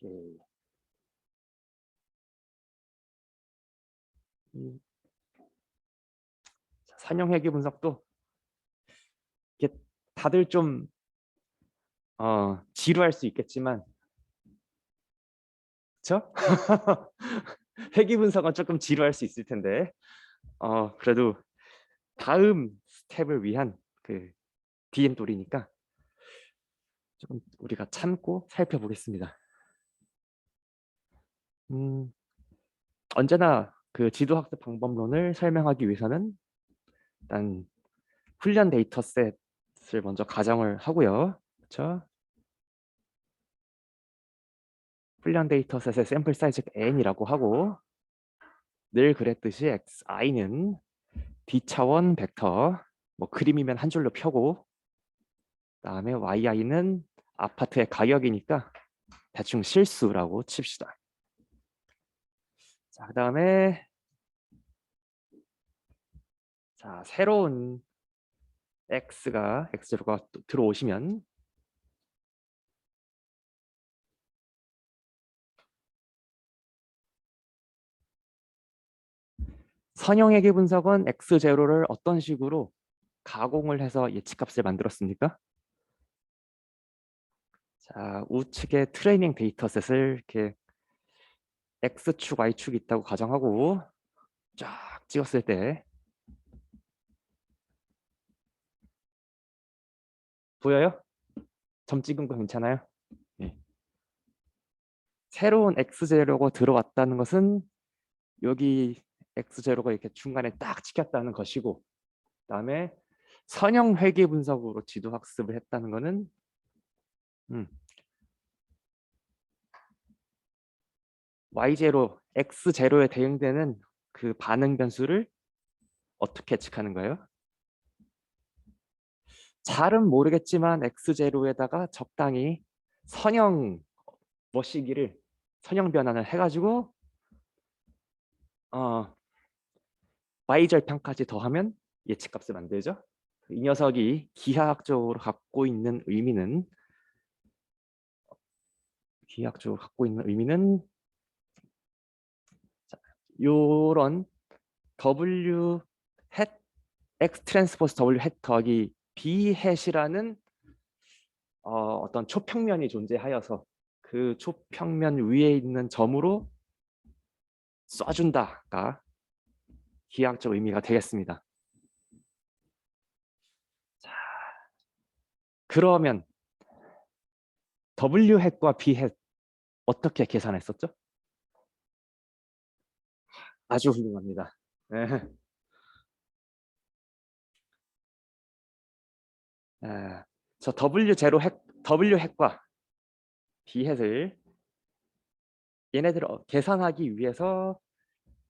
오케이. 음, 선형회귀 분석도 이게 다들 좀 지루할 수 있겠지만, 그렇죠? 회귀 분석은 조금 지루할 수 있을 텐데, 그래도 다음 스텝을 위한 그 DM돌이니까 조금 우리가 참고 살펴보겠습니다. 음, 언제나 그 지도학습 방법론을 설명하기 위해서는 일단 훈련 데이터셋을 먼저 가정을 하고요. 그렇죠? 훈련 데이터셋의 샘플 사이즈 n이라고 하고, 늘 그랬듯이 xi는 d차원 벡터, 뭐 그림이면 한 줄로 펴고, 그다음에 yi는 아파트의 가격이니까 대충 실수라고 칩시다. 자, 그다음에 자, 새로운 x제로가 들어오시면 선형회귀 분석은 x제로를 어떤 식으로 가공을 해서 예측값을 만들었습니까? 자, 우측에 트레이닝 데이터셋을 이렇게 x축, y축이 있다고 가정하고 쫙 찍었을 때 보여요? 점 찍은 거 괜찮아요? 네. 새로운 x제로가 들어왔다는 것은 여기 x제로가 이렇게 중간에 딱 찍혔다는 것이고, 그다음에 선형 회귀 분석으로 지도 학습을 했다는 것은 y0, x0에 대응되는 그 반응 변수를 어떻게 예측하는 거예요? 잘은 모르겠지만 x0에다가 적당히 선형 머시기를 선형 변환을 해가지고 y절편까지 더하면 예측값을 만들죠. 이 녀석이 기하학적으로 갖고 있는 의미는 요런 w hat x 트랜스포스 w hat 더하기 b hat이라는 어떤 초평면이 존재하여서 그 초평면 위에 있는 점으로 쏴준다가 기하학적 의미가 되겠습니다. 자, 그러면 w hat과 b hat 어떻게 계산했었죠? 아주 훌륭합니다. 네. 저 W 핵과 B 핵을 얘네들을 계산하기 위해서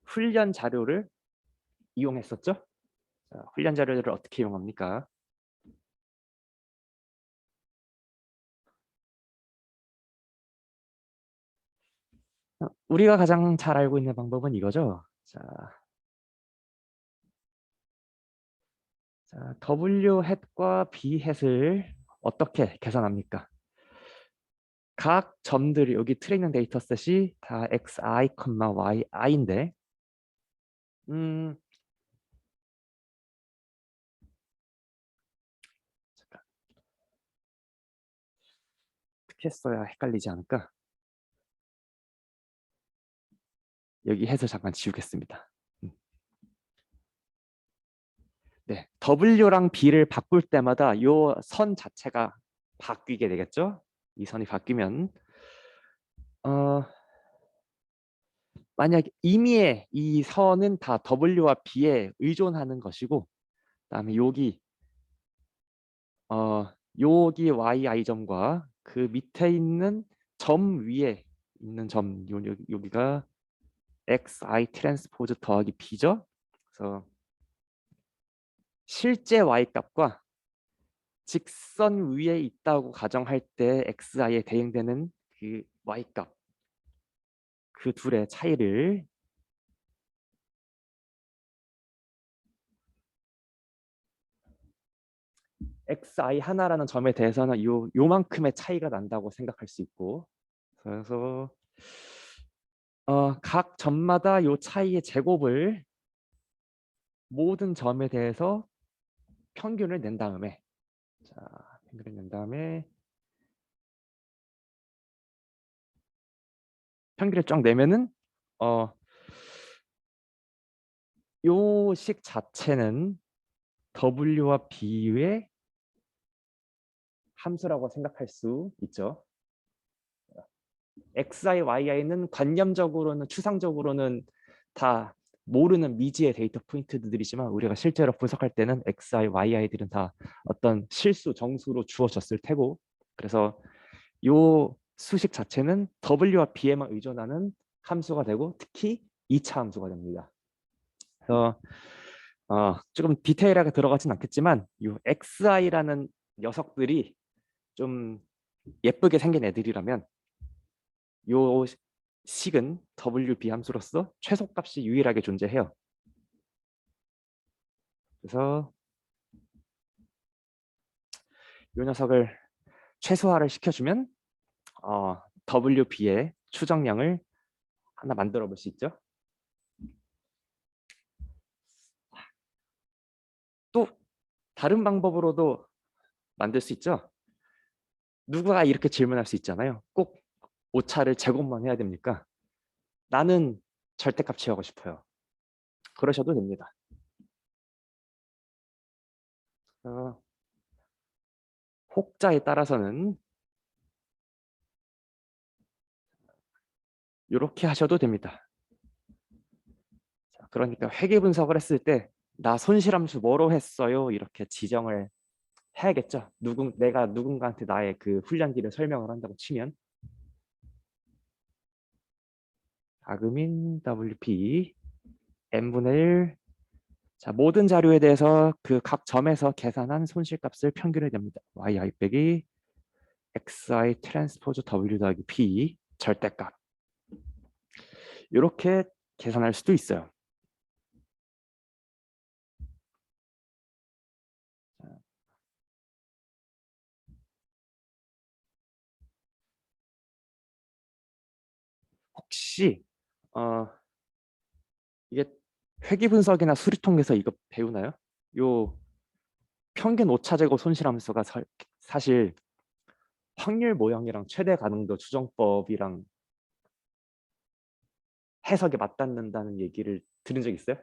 훈련 자료를 이용했었죠. 자, 훈련 자료를 어떻게 이용합니까? 우리가 가장 잘 알고 있는 방법은 이거죠. 자, W 햇과 B 햇을 어떻게 계산합니까? 각 점들이 여기 트레이닝 데이터셋이 다 xi, yi인데 잠깐, 어떻게 써야 헷갈리지 않을까? 여기 햇을 잠깐 지우겠습니다. 네, W랑 B를 바꿀 때마다 이 선 자체가 바뀌게 되겠죠? 이 선이 바뀌면 만약 임의의 이 선은 다 W와 B에 의존하는 것이고, 그다음에 여기 yi 점과 그 밑에 있는 점 위에 있는 여기가 xi 트랜스포즈 더하기 b죠. 그래서 실제 y 값과 직선 위에 있다고 가정할 때 xi에 대응되는 그 y값, 그 둘의 차이를 xi 하나라는 점에 대해서는 요만큼의 차이가 난다고 생각할 수 있고, 그래서 각 점마다 요 차이의 제곱을 모든 점에 대해서 평균을 낸 다음에, 자, 평균을 낸 다음에 평균을 쫙 내면은 요 식 자체는 W와 B의 함수라고 생각할 수 있죠. xi, yi는 관념적으로는 추상적으로는 다 모르는 미지의 데이터 포인트들이지만 우리가 실제로 분석할 때는 xi, yi들은 다 어떤 실수, 정수로 주어졌을 테고, 그래서 요 수식 자체는 w와 b에만 의존하는 함수가 되고 특히 2차 함수가 됩니다. 그래서 조금 디테일하게 들어가진 않겠지만 요 xi라는 녀석들이 좀 예쁘게 생긴 애들이라면 요 식은 WB 함수로서 최소값이 유일하게 존재해요. 그래서 요 녀석을 최소화를 시켜주면 WB의 추정량을 하나 만들어 볼 수 있죠. 또 다른 방법으로도 만들 수 있죠. 누가 이렇게 질문할 수 있잖아요. 꼭 오차를 제곱만 해야 됩니까? 나는 절대값 취하고 싶어요. 그러셔도 됩니다. 혹자에 따라서는 이렇게 하셔도 됩니다. 자, 그러니까 회계 분석을 했을 때 나 손실함수 뭐로 했어요? 이렇게 지정을 해야겠죠. 내가 누군가한테 나의 그 훈련기를 설명을 한다고 치면 자금인 WP n분의 1. 자, 모든 자료에 대해서 그 각 점에서 계산한 손실값을 평균을 냅니다. yi 빼기 xi 트랜스포즈 w 더하기 p 절대값. 이렇게 계산할 수도 있어요. 혹시 이게 회계 분석이나 수리 통계에서 이거 배우나요? 요 평균 오차 제곱 손실함수가 사실 확률 모형이랑 최대 가능도 추정법이랑 해석이 맞닿는다는 얘기를 들은 적 있어요?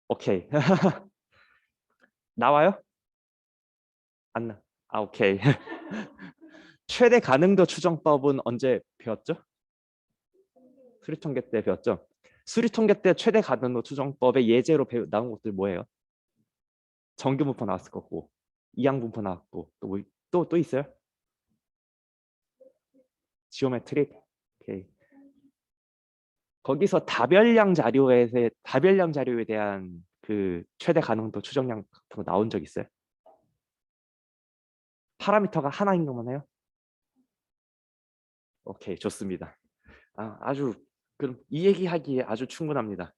오케이. 나와요? 안 나. 오케이. 최대 가능도 추정법은 언제 배웠죠? 수리통계 때 배웠죠? 수리통계 때 최대 가능도 추정법의 예제로 나온 것들 뭐예요? 정규분포 나왔을 거고, 이항분포 나왔고, 또 있어요? 지오메트릭. 오케이. 거기서 다별량 자료에 대한 그 최대 가능도 추정량 같은 거 나온 적 있어요? 파라미터가 하나인 것만 해요? 오케이, 좋습니다. 아주 그럼 이 얘기하기에 아주 충분합니다.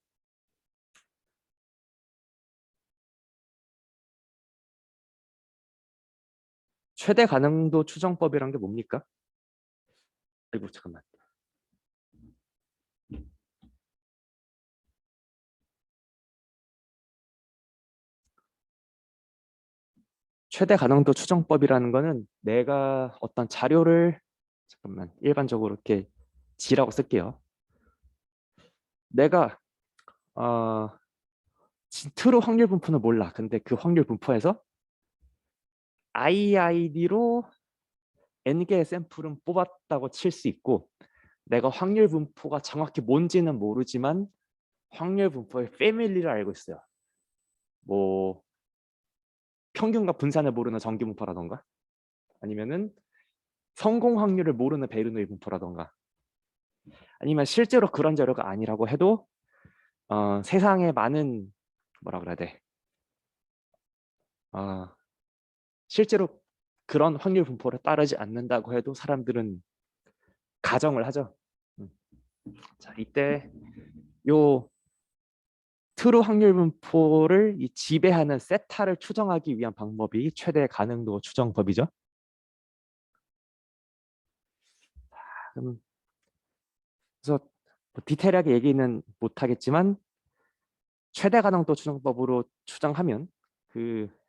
최대 가능도 추정법이란 게 뭡니까? 아이고 잠깐만. 최대 가능도 추정법이라는 거는 내가 어떤 자료를 잠깐만 일반적으로 이렇게 G라고 쓸게요. 내가 트루 확률 분포는 몰라. 근데 그 확률 분포에서 IID로 N개의 샘플은 뽑았다고 칠 수 있고 내가 확률 분포가 정확히 뭔지는 모르지만 확률 분포의 패밀리를 알고 있어요. 뭐 평균과 분산을 모르는 정기 분포라던가 아니면은 성공 확률을 모르는 베르누이 분포라던가 아니면 실제로 그런 자료가 아니라고 해도 세상에 많은 뭐라 그래야 돼? 실제로 그런 확률 분포를 따르지 않는다고 해도 사람들은 가정을 하죠. 자, 이때 요 트루 확률 분포를 이 지배하는 세타를 추정하기 위한 방법이 최대 가능도 추정법이죠. 그래서 뭐 디테일하게 얘기는 못하겠지만 최대 가능도 추정법으로 추정하면 그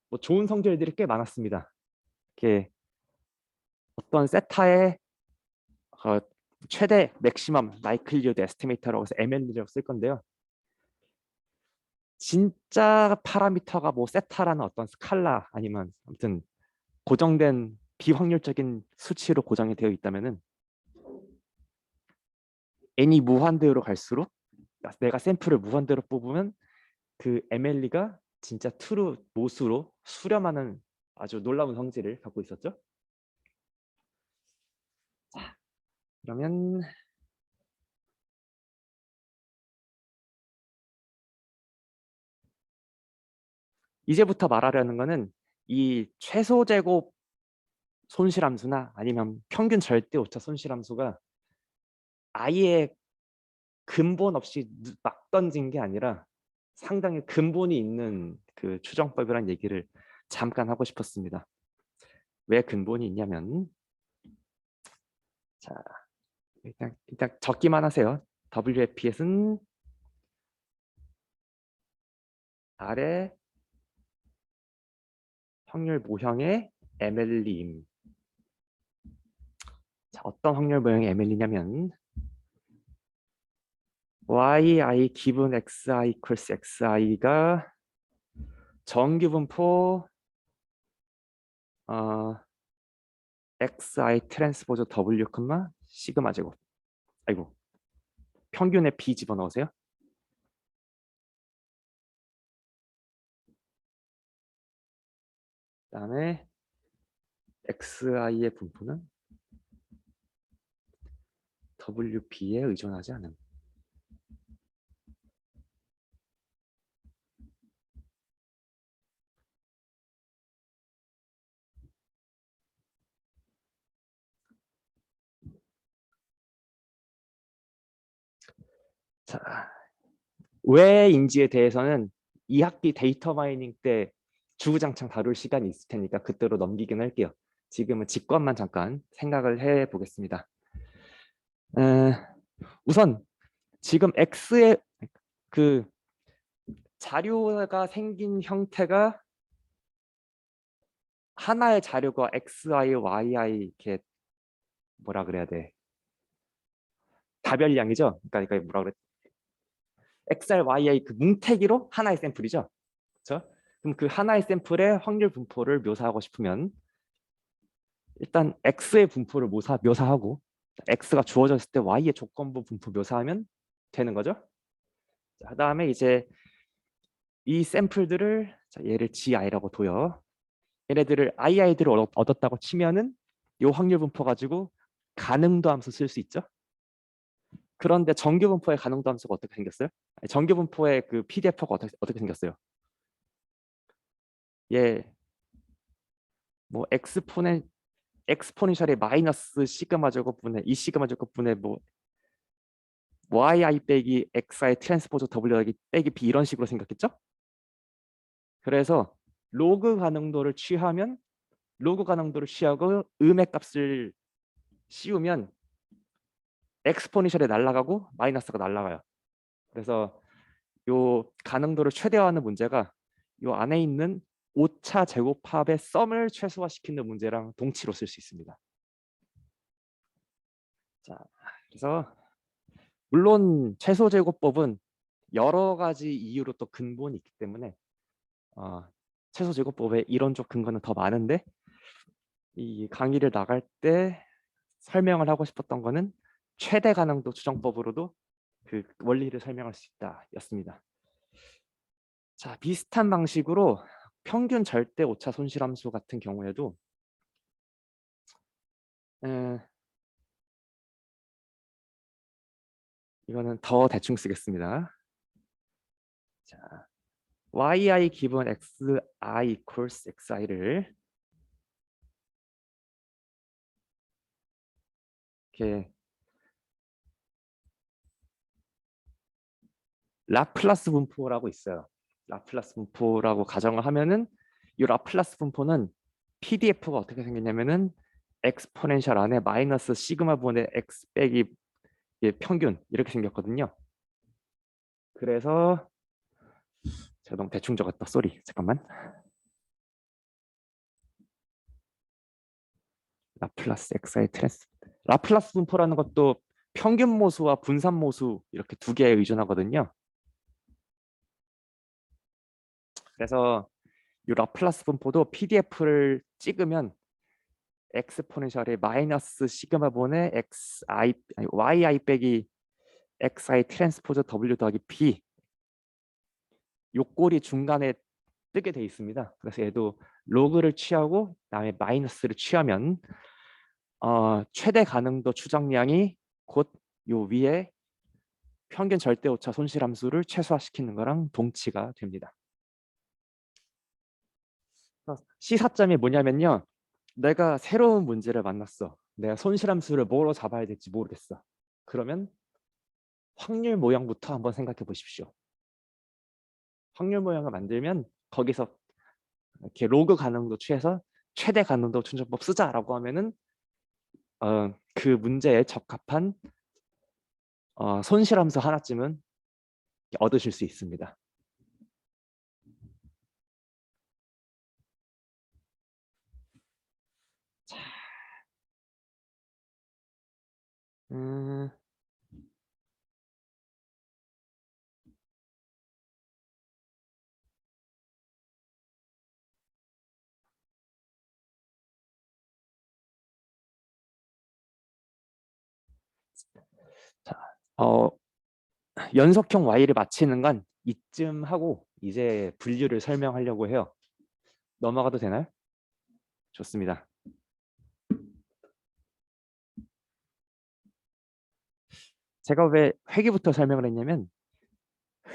뭐 좋은 성질들이 꽤 많았습니다. 이렇게 어떤 세타의 어, 최대 맥시멈 라이클리후드 에스티메이터라고 해서 ML이라고 쓸 건데요. 진짜 파라미터가 뭐 세타라는 어떤 스칼라 아니면 아무튼 고정된 비확률적인 수치로 고정이 되어 있다면은 n이 무한대로 갈수록 내가 샘플을 무한대로 뽑으면 그 MLE가 진짜 트루 모수로 수렴하는 아주 놀라운 성질을 갖고 있었죠. 자, 그러면 이제부터 말하려는 거는 이 최소 제곱 손실함수나 아니면 평균 절대 오차 손실함수가 아예 근본 없이 막 던진 게 아니라 상당히 근본이 있는 그 추정법이라는 얘기를 잠깐 하고 싶었습니다. 왜 근본이 있냐면 자 일단 적기만 하세요. WFPS는 아래 확률 모형의 ML임. 자, 어떤 확률 모형의 ML이냐면 yi 기분 xi equals xi가 정규분포 xi 트랜스포즈 w, 시그마 제곱. 아이고 평균에 b 집어넣으세요. 그다음에 xi의 분포는 wb에 의존하지 않음. 자, 왜인지에 대해서는 2학기 데이터 마이닝 때 주구장창 다룰 시간이 있을 테니까 그때로 넘기긴 할게요. 지금은 직관만 잠깐 생각을 해 보겠습니다. 우선 지금 X의 그 자료가 생긴 형태가 하나의 자료가 XI, YI 이렇게 뭐라 그래야 돼? 다별량이죠. 그러니까 뭐라 그래? XR, YI 그 뭉태기로 하나의 샘플이죠. 그렇죠? 그럼 그 하나의 샘플의 확률 분포를 묘사하고 싶으면 일단 X의 분포를 묘사하고 X가 주어졌을 때 Y의 조건부 분포 묘사하면 되는 거죠. 그 다음에 이제 이 샘플들을 얘를 GI라고 둬요. 얘네들을 II들을 얻었다고 치면은 이 확률 분포 가지고 가능도 함수 쓸 수 있죠. 그런데 정규 분포의 가능도 함수가 어떻게 생겼어요? 정규 분포의 그 PDF가 어떻게 생겼어요? 얘 뭐 엑스포넨셜의 마이너스 시그마 제곱분의 이 시그마 제곱분의 뭐 yi 빼기 xi 트랜스포즈 w 빼기 b 이런 식으로 생겼겠죠? 그래서 로그 가능도를 취하고 음의 값을 씌우면 엑스포넨셜에 날아가고 마이너스가 날아가요. 그래서 요 가능도를 최대화하는 문제가 요 안에 있는 오차 제곱합의 썸을 최소화시키는 문제랑 동치로 쓸 수 있습니다. 자, 그래서 물론 최소 제곱법은 여러 가지 이유로 또 근본이 있기 때문에 최소 제곱법의 이론적 근거는 더 많은데 이 강의를 나갈 때 설명을 하고 싶었던 거는 최대 가능도 추정법으로도 그 원리를 설명할 수 있다 였습니다. 자, 비슷한 방식으로 평균 절대 오차 손실함수 같은 경우에도 이거는 더 대충 쓰겠습니다. 자, yi 기본 xi equals xi를 이렇게 라플라스 분포라고 있어요. 라플라스 분포라고 가정을 하면은 이 라플라스 분포는 PDF가 어떻게 생겼냐면은 엑스포넨셜 안에 마이너스 시그마 분의 x 빼기 평균 이렇게 생겼거든요. 그래서 제가 너무 대충 적었다. 쏘리. 잠깐만. 라플라스 x의 트랜스. 라플라스 분포라는 것도 평균 모수와 분산 모수 이렇게 두 개에 의존하거든요. 그래서 이 라플라스 분포도 PDF를 찍으면 엑스포넨셜의 마이너스 시그마 분의 xi 아니, yi 빼기 xi 트랜스포즈 w 더하기 p 요 꼴이 중간에 뜨게 돼 있습니다. 그래서 얘도 로그를 취하고 그다음에 마이너스를 취하면 최대 가능도 추정량이 곧 요 위에 평균 절대 오차 손실 함수를 최소화시키는 거랑 동치가 됩니다. 시사점이 뭐냐면요. 내가 새로운 문제를 만났어. 내가 손실 함수를 뭐로 잡아야 될지 모르겠어. 그러면 확률 모형부터 한번 생각해 보십시오. 확률 모형을 만들면 거기서 이렇게 로그 가능도 취해서 최대 가능도 추정법 쓰자라고 하면은 그 문제에 적합한 손실함수 하나쯤은 얻으실 수 있습니다. 자, 음, 자, 연속형 y를 마치는 건 이쯤 하고 이제 분류를 설명하려고 해요. 넘어가도 되나요? 좋습니다. 제가 왜 회귀부터 설명을 했냐면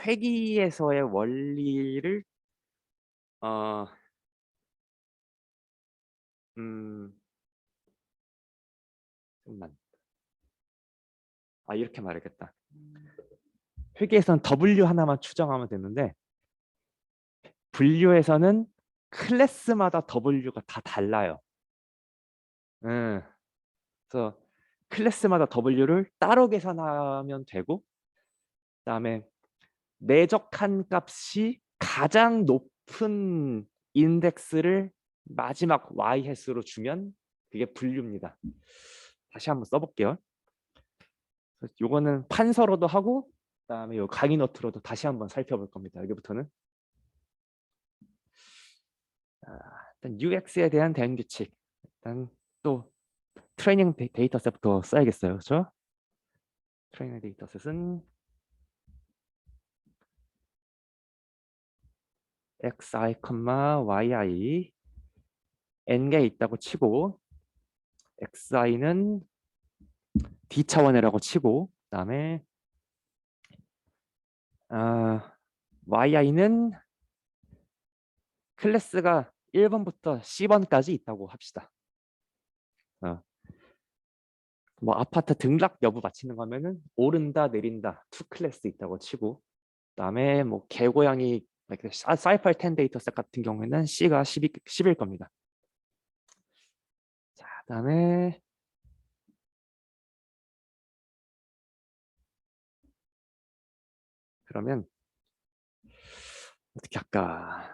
회귀에서의 원리를 어, 음, 잠깐만. 이렇게 말하겠다. 회귀에서는 W 하나만 추정하면 되는데 분류에서는 클래스마다 W가 다 달라요. 그래서 클래스마다 W를 따로 계산하면 되고 그다음에 내적한 값이 가장 높은 인덱스를 마지막 y 횟수로 주면 그게 분류입니다. 다시 한번 써볼게요. 요거는 판서로도 하고 그다음에 요 강의 노트로도 다시 한번 살펴볼 겁니다. 여기부터는 일단 UX에 대한 대응 규칙. 일단 또 트레이닝 데이터셋부터 써야겠어요. 그렇죠? 트레이닝 데이터셋은 xi, yi n개 있다고 치고 xi는 d 차원이라고 치고 그다음에 yi는 클래스가 1번부터 C번까지 있다고 합시다. 뭐 아파트 등락 여부 맞히는 거면은 오른다 내린다 투 클래스 있다고 치고 그다음에 뭐 개고양이 사이팔 10 데이터셋 같은 경우에는 C가 10일 겁니다. 자, 그다음에 그러면 어떻게 할까?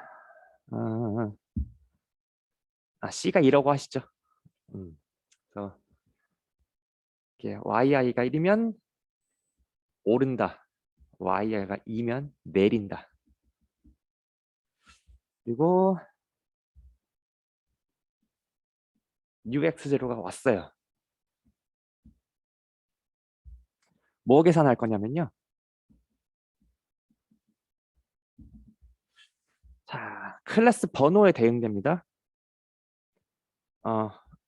C가 2라고 하시죠. 그래서 이렇게 yi가 1이면 오른다. yi가 2면 내린다. 그리고 UX0가 왔어요. 뭐 계산할 거냐면요. 자, 클래스 번호에 대응됩니다.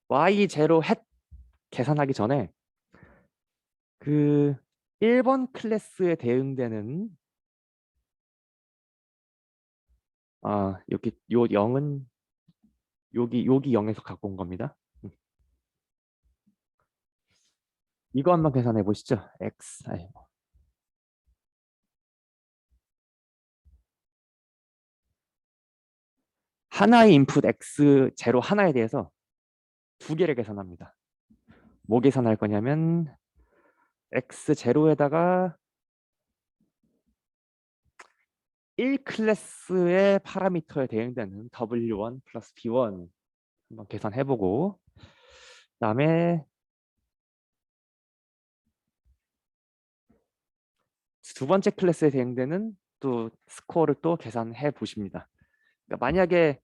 y0 헷 계산하기 전에 그 1번 클래스에 대응되는 여기 요 0은 여기 0에서 갖고 온 겁니다. 이거 한번 계산해 보시죠. x 하나의 인풋 x 제로 하나에 대해서 두 개를 계산합니다. 뭐 계산할 거냐면 x0에다가 1클래스의 파라미터에 대응되는 w1 플러스 b1 한번 계산해보고, 그다음에 두 번째 클래스에 대응되는 또 스코어를 또 계산해 보십니다. 그러니까 만약에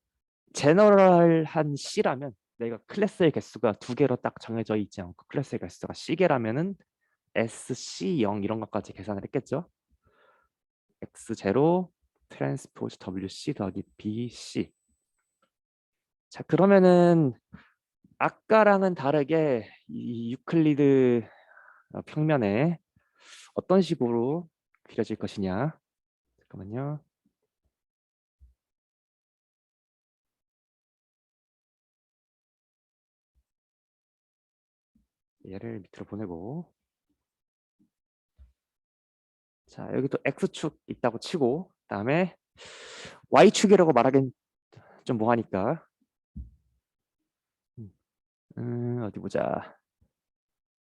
제너럴한 C라면, 내가 클래스의 개수가 두 개로 딱 정해져 있지 않고 클래스의 개수가 C개라면은 SC0 이런 것까지 계산을 했겠죠. X0 트랜스포즈 WC 더하기 BC. 자, 그러면은 아까랑은 다르게 이 유클리드 평면에 어떤 식으로 그려질 것이냐. 잠깐만요. 얘를 밑으로 보내고, 자, 여기 또 X축 있다고 치고, 그다음에 Y축이라고 말하긴 좀 뭐하니까, 어디 보자.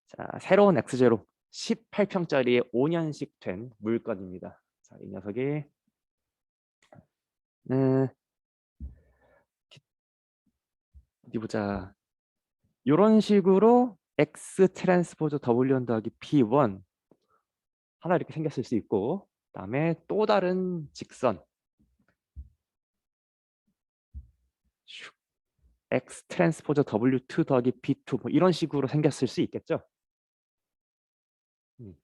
자, 새로운 X0 18평짜리 5년씩 된 물건입니다. 자, 이 녀석이 어디 보자. 이런 식으로 X 트랜스포즈 W1 더하기 P1 하나 이렇게 생겼을 수 있고, 그다음에 또 다른 직선 X 트랜스포즈 W2 더하기 P2 뭐 이런 식으로 생겼을 수 있겠죠. 음.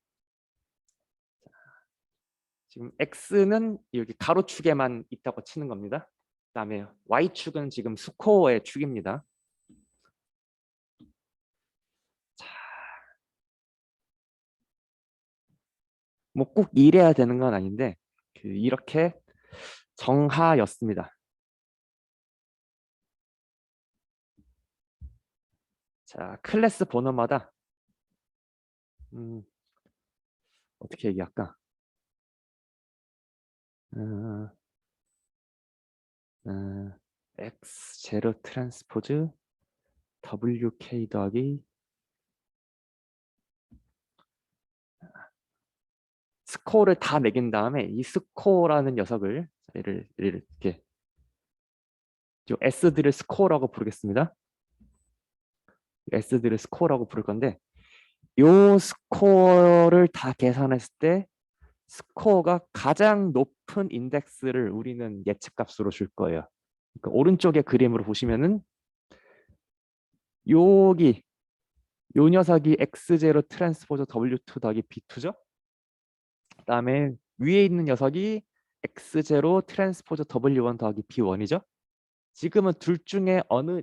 지금 X는 여기 가로축에만 있다고 치는 겁니다. 그다음에 Y축은 지금 스코어의 축입니다. 자, 뭐 꼭 이래야 되는 건 아닌데 이렇게 정하였습니다. 자, 클래스 번호마다 어떻게 얘기할까? 어, X0 트랜스포즈 WK 더하기 스코어를 다 매긴 다음에 이 스코어라는 녀석을 얘를 이렇게 S들을 스코어라고 부르겠습니다. S들을 스코어라고 부를 건데 이 스코어를 다 계산했을 때 스코어가 가장 높은 인덱스를 우리는 예측값으로 줄 거예요. 그러니까 오른쪽의 그림으로 보시면은 여기 요 녀석이 X0 트랜스포저 W2 더하기 B2죠. 그다음에 위에 있는 녀석이 X0 트랜스포저 W1 더하기 B1이죠. 지금은 둘 중에 어느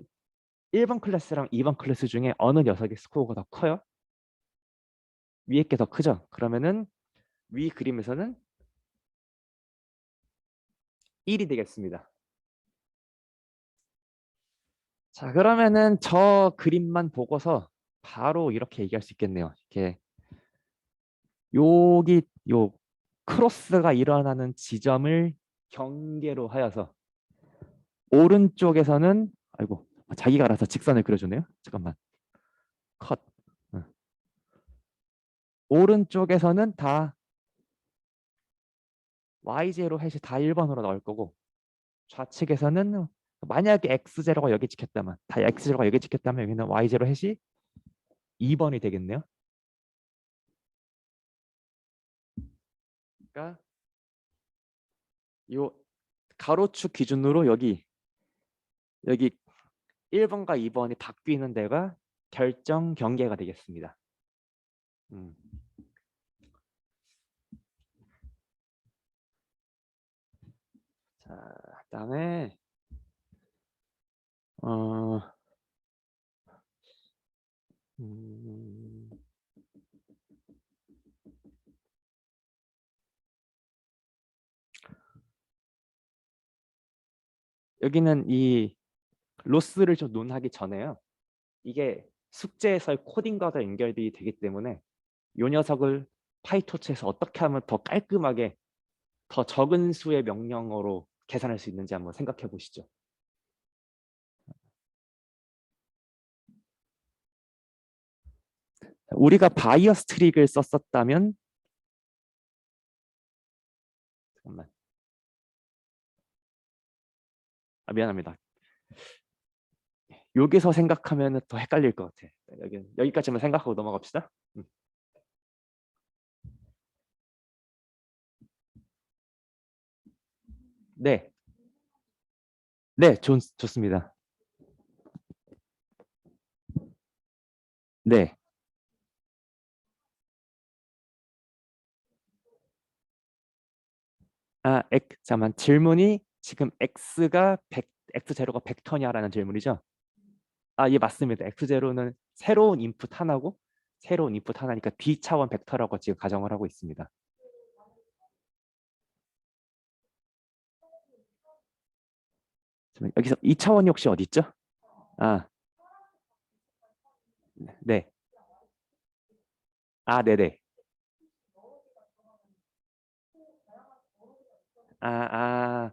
1번 클래스랑 2번 클래스 중에 어느 녀석의 스코어가 더 커요? 위에 게 더 크죠. 그러면은 위 그림에서는 1이 되겠습니다. 자, 그러면은 저 그림만 보고서 바로 이렇게 얘기할 수 있겠네요. 이렇게 여기 요 크로스가 일어나는 지점을 경계로 하여서 오른쪽에서는 아이고 자기가 알아서 직선을 그려주네요. 잠깐만 컷. 응. 오른쪽에서는 다 y0 해시 다 1번으로 나올 거고 좌측에서는 만약에 x0가 여기 찍혔다면 다 x0가 여기 찍혔다면 여기는 y0 해시 2번이 되겠네요. 그러니까 요 가로축 기준으로 여기 1번과 2번이 바뀌는 데가 결정 경계가 되겠습니다. 음. 자, 그다음에 어, 음, 여기는 이 로스를 좀 논하기 전에요. 이게 숙제에서의 코딩과도 연결이 되기 때문에 이 녀석을 파이토치에서 어떻게 하면 더 깔끔하게 더 적은 수의 명령어로 계산할 수 있는지 한번 생각해 보시죠. 우리가 바이어스 트릭을 썼었다면 잠깐만. 미안합니다. 여기서 생각하면 더 헷갈릴 것 같아. 여기까지만 생각하고 넘어갑시다. 네, 네, 좋습니다. 네. 잠깐만. 질문이 지금 x가 100, x0가 벡터냐라는 질문이죠. 예, 맞습니다. x0는 새로운 인풋 하나고 새로운 인풋 하나니까 d 차원 벡터라고 지금 가정을 하고 있습니다. 여기서 2차원이 혹시 어디 있죠? 아, 네. 네네. 아,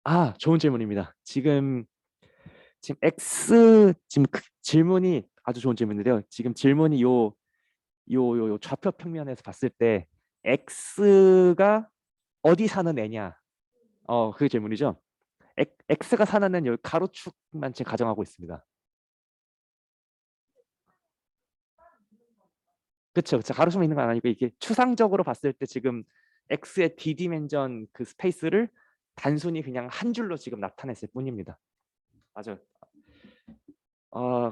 아, 좋은 질문입니다. 지금 질문이 아주 좋은 질문인데요. 지금 질문이 요 좌표 평면에서 봤을 때 x가 어디 사는 애냐? 그게 질문이죠. x가 사는 애는 여기 가로축만 지금 가정하고 있습니다. 그렇죠, 그렇죠. 가로수만 있는 건 아니고 이게 추상적으로 봤을 때 지금 x의 d 디멘전 그 스페이스를 단순히 그냥 한 줄로 지금 나타냈을 뿐입니다. 맞아요.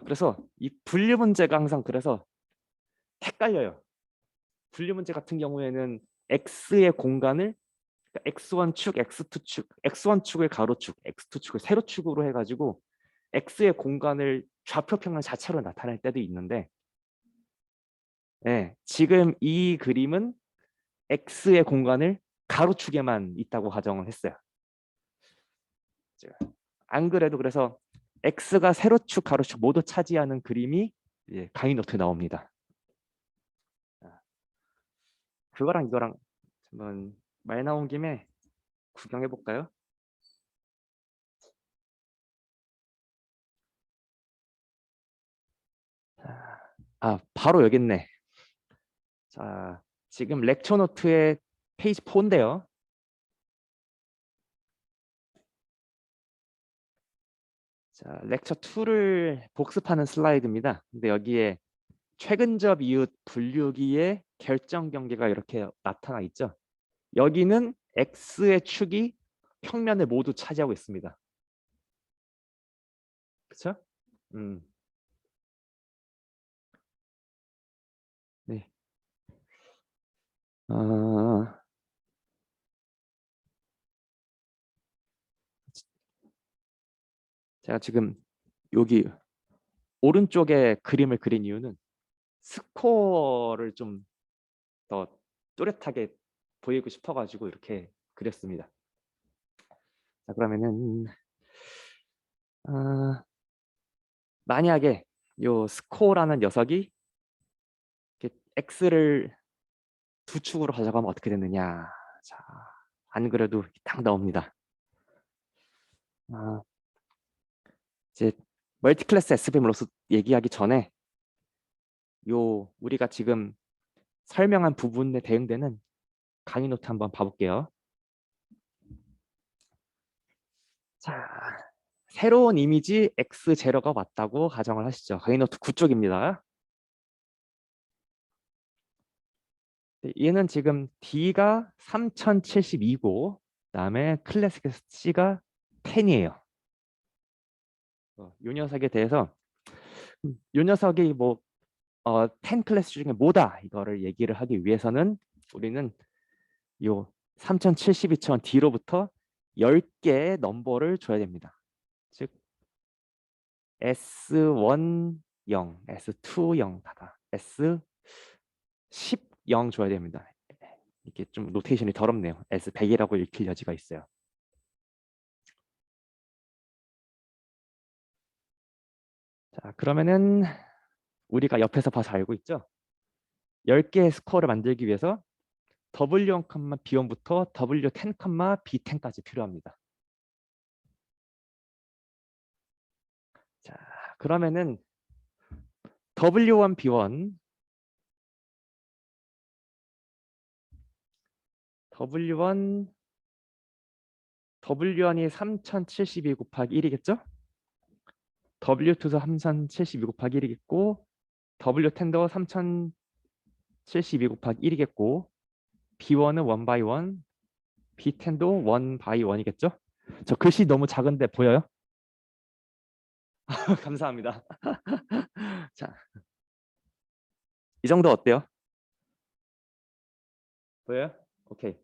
그래서 이 분류 문제가 항상 그래서 헷갈려요. 분류 문제 같은 경우에는 x의 공간을 그러니까 x1축, x2축, x1축을 가로축, x2축을 세로축으로 해가지고 x의 공간을 좌표 평면 자체로 나타낼 때도 있는데, 지금 이 그림은 x의 공간을 가로축에만 있다고 가정을 했어요. 안 그래도 그래서 x가 세로축, 가로축 모두 차지하는 그림이 강의 노트에 나옵니다. 그거랑 이거랑 한번 말 나온 김에 구경해 볼까요? 바로 여기 있네. 자, 지금 렉처 노트의 페이지 4인데요. 자, 렉처 2를 복습하는 슬라이드입니다. 근데 여기에 최근접 이웃 분류기의 결정 경계가 이렇게 나타나 있죠. 여기는 x의 축이 평면을 모두 차지하고 있습니다. 그렇죠? 음. 네. 어, 제가 지금 여기 오른쪽에 그림을 그린 이유는 스코어를 좀 더 또렷하게 보이고 싶어가지고 이렇게 그렸습니다. 자, 그러면은 만약에 요 스코어라는 녀석이 이렇게 x를 두 축으로 가져가면 어떻게 되느냐. 자, 안 그래도 딱 나옵니다. 아, 이제 멀티클래스 SVM으로서 얘기하기 전에 우리가 지금 설명한 부분에 대응되는 강의 노트 한번 봐볼게요. 자, 새로운 이미지 x0가 왔다고 가정을 하시죠. 강의 노트 9쪽입니다. 얘는 지금 D가 3072고 그다음에 클래식 C가 10이에요. 이 녀석에 대해서 이 녀석이 10 클래스 중에 뭐다 이거를 얘기를 하기 위해서는 우리는 요 3072천 D로부터 10개의 넘버를 줘야 됩니다. 즉 S1 0, S2 0 다다. S10 0 줘야 됩니다. 이게 좀 노테이션이 더럽네요. S100이라고 읽힐 여지가 있어요. 자, 그러면은 우리가 옆에서 봐서 알고 있죠? 10개의 스코어를 만들기 위해서 W1, B1부터 W10, B10까지 필요합니다. 자, 그러면은 W1, B1, W1, W1이 3072 곱하기 1이겠죠? W2도 3072 곱하기 1이겠고 W10도 3072 곱하기 1이겠고 B1은 1 by 1, B10도 1 by 1이겠죠? 저 글씨 너무 작은데 보여요? 감사합니다. 자, 이 정도 어때요? 보여요? 오케이.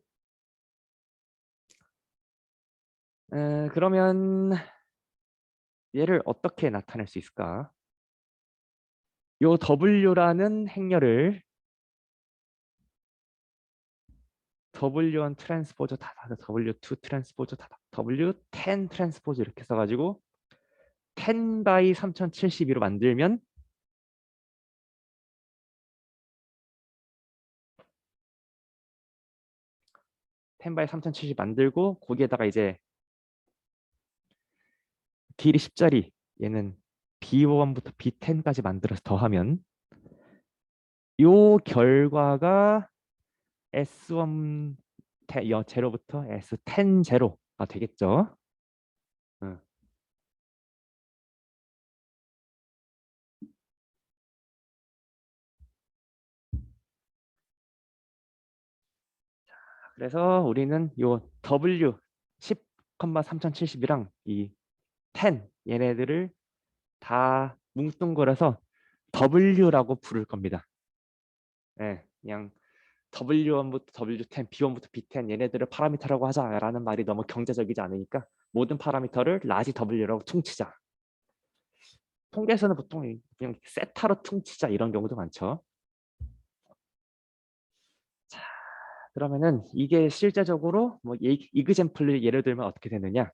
그러면 얘를 어떻게 나타낼 수 있을까? 요 W라는 행렬을 W1 트랜스포저 닫아, W2 트랜스포저 닫아, W10 트랜스포저 이렇게 써가지고 10 by 3072로 만들면 10 by 3070 만들고 거기에다가 이제 딜이 10짜리 얘는 B1부터 B10까지 만들어서 더하면 요 결과가 S1 제로부터 S10 제로가 되겠죠. 응. 그래서 우리는 요 W 10, 3070이랑 이 10 얘네들을 다 뭉뚱그려서 W라고 부를 겁니다. 네, 그냥 W1부터 W10, B1부터 B10 얘네들을 파라미터라고 하자라는 말이 너무 경제적이지 않으니까 모든 파라미터를 라지 W라고 퉁치자. 통계에서는 보통 그냥 세타로 퉁치자 이런 경우도 많죠. 자, 그러면은 이게 실제적으로 뭐 이그젠플을 예를 들면 어떻게 되느냐?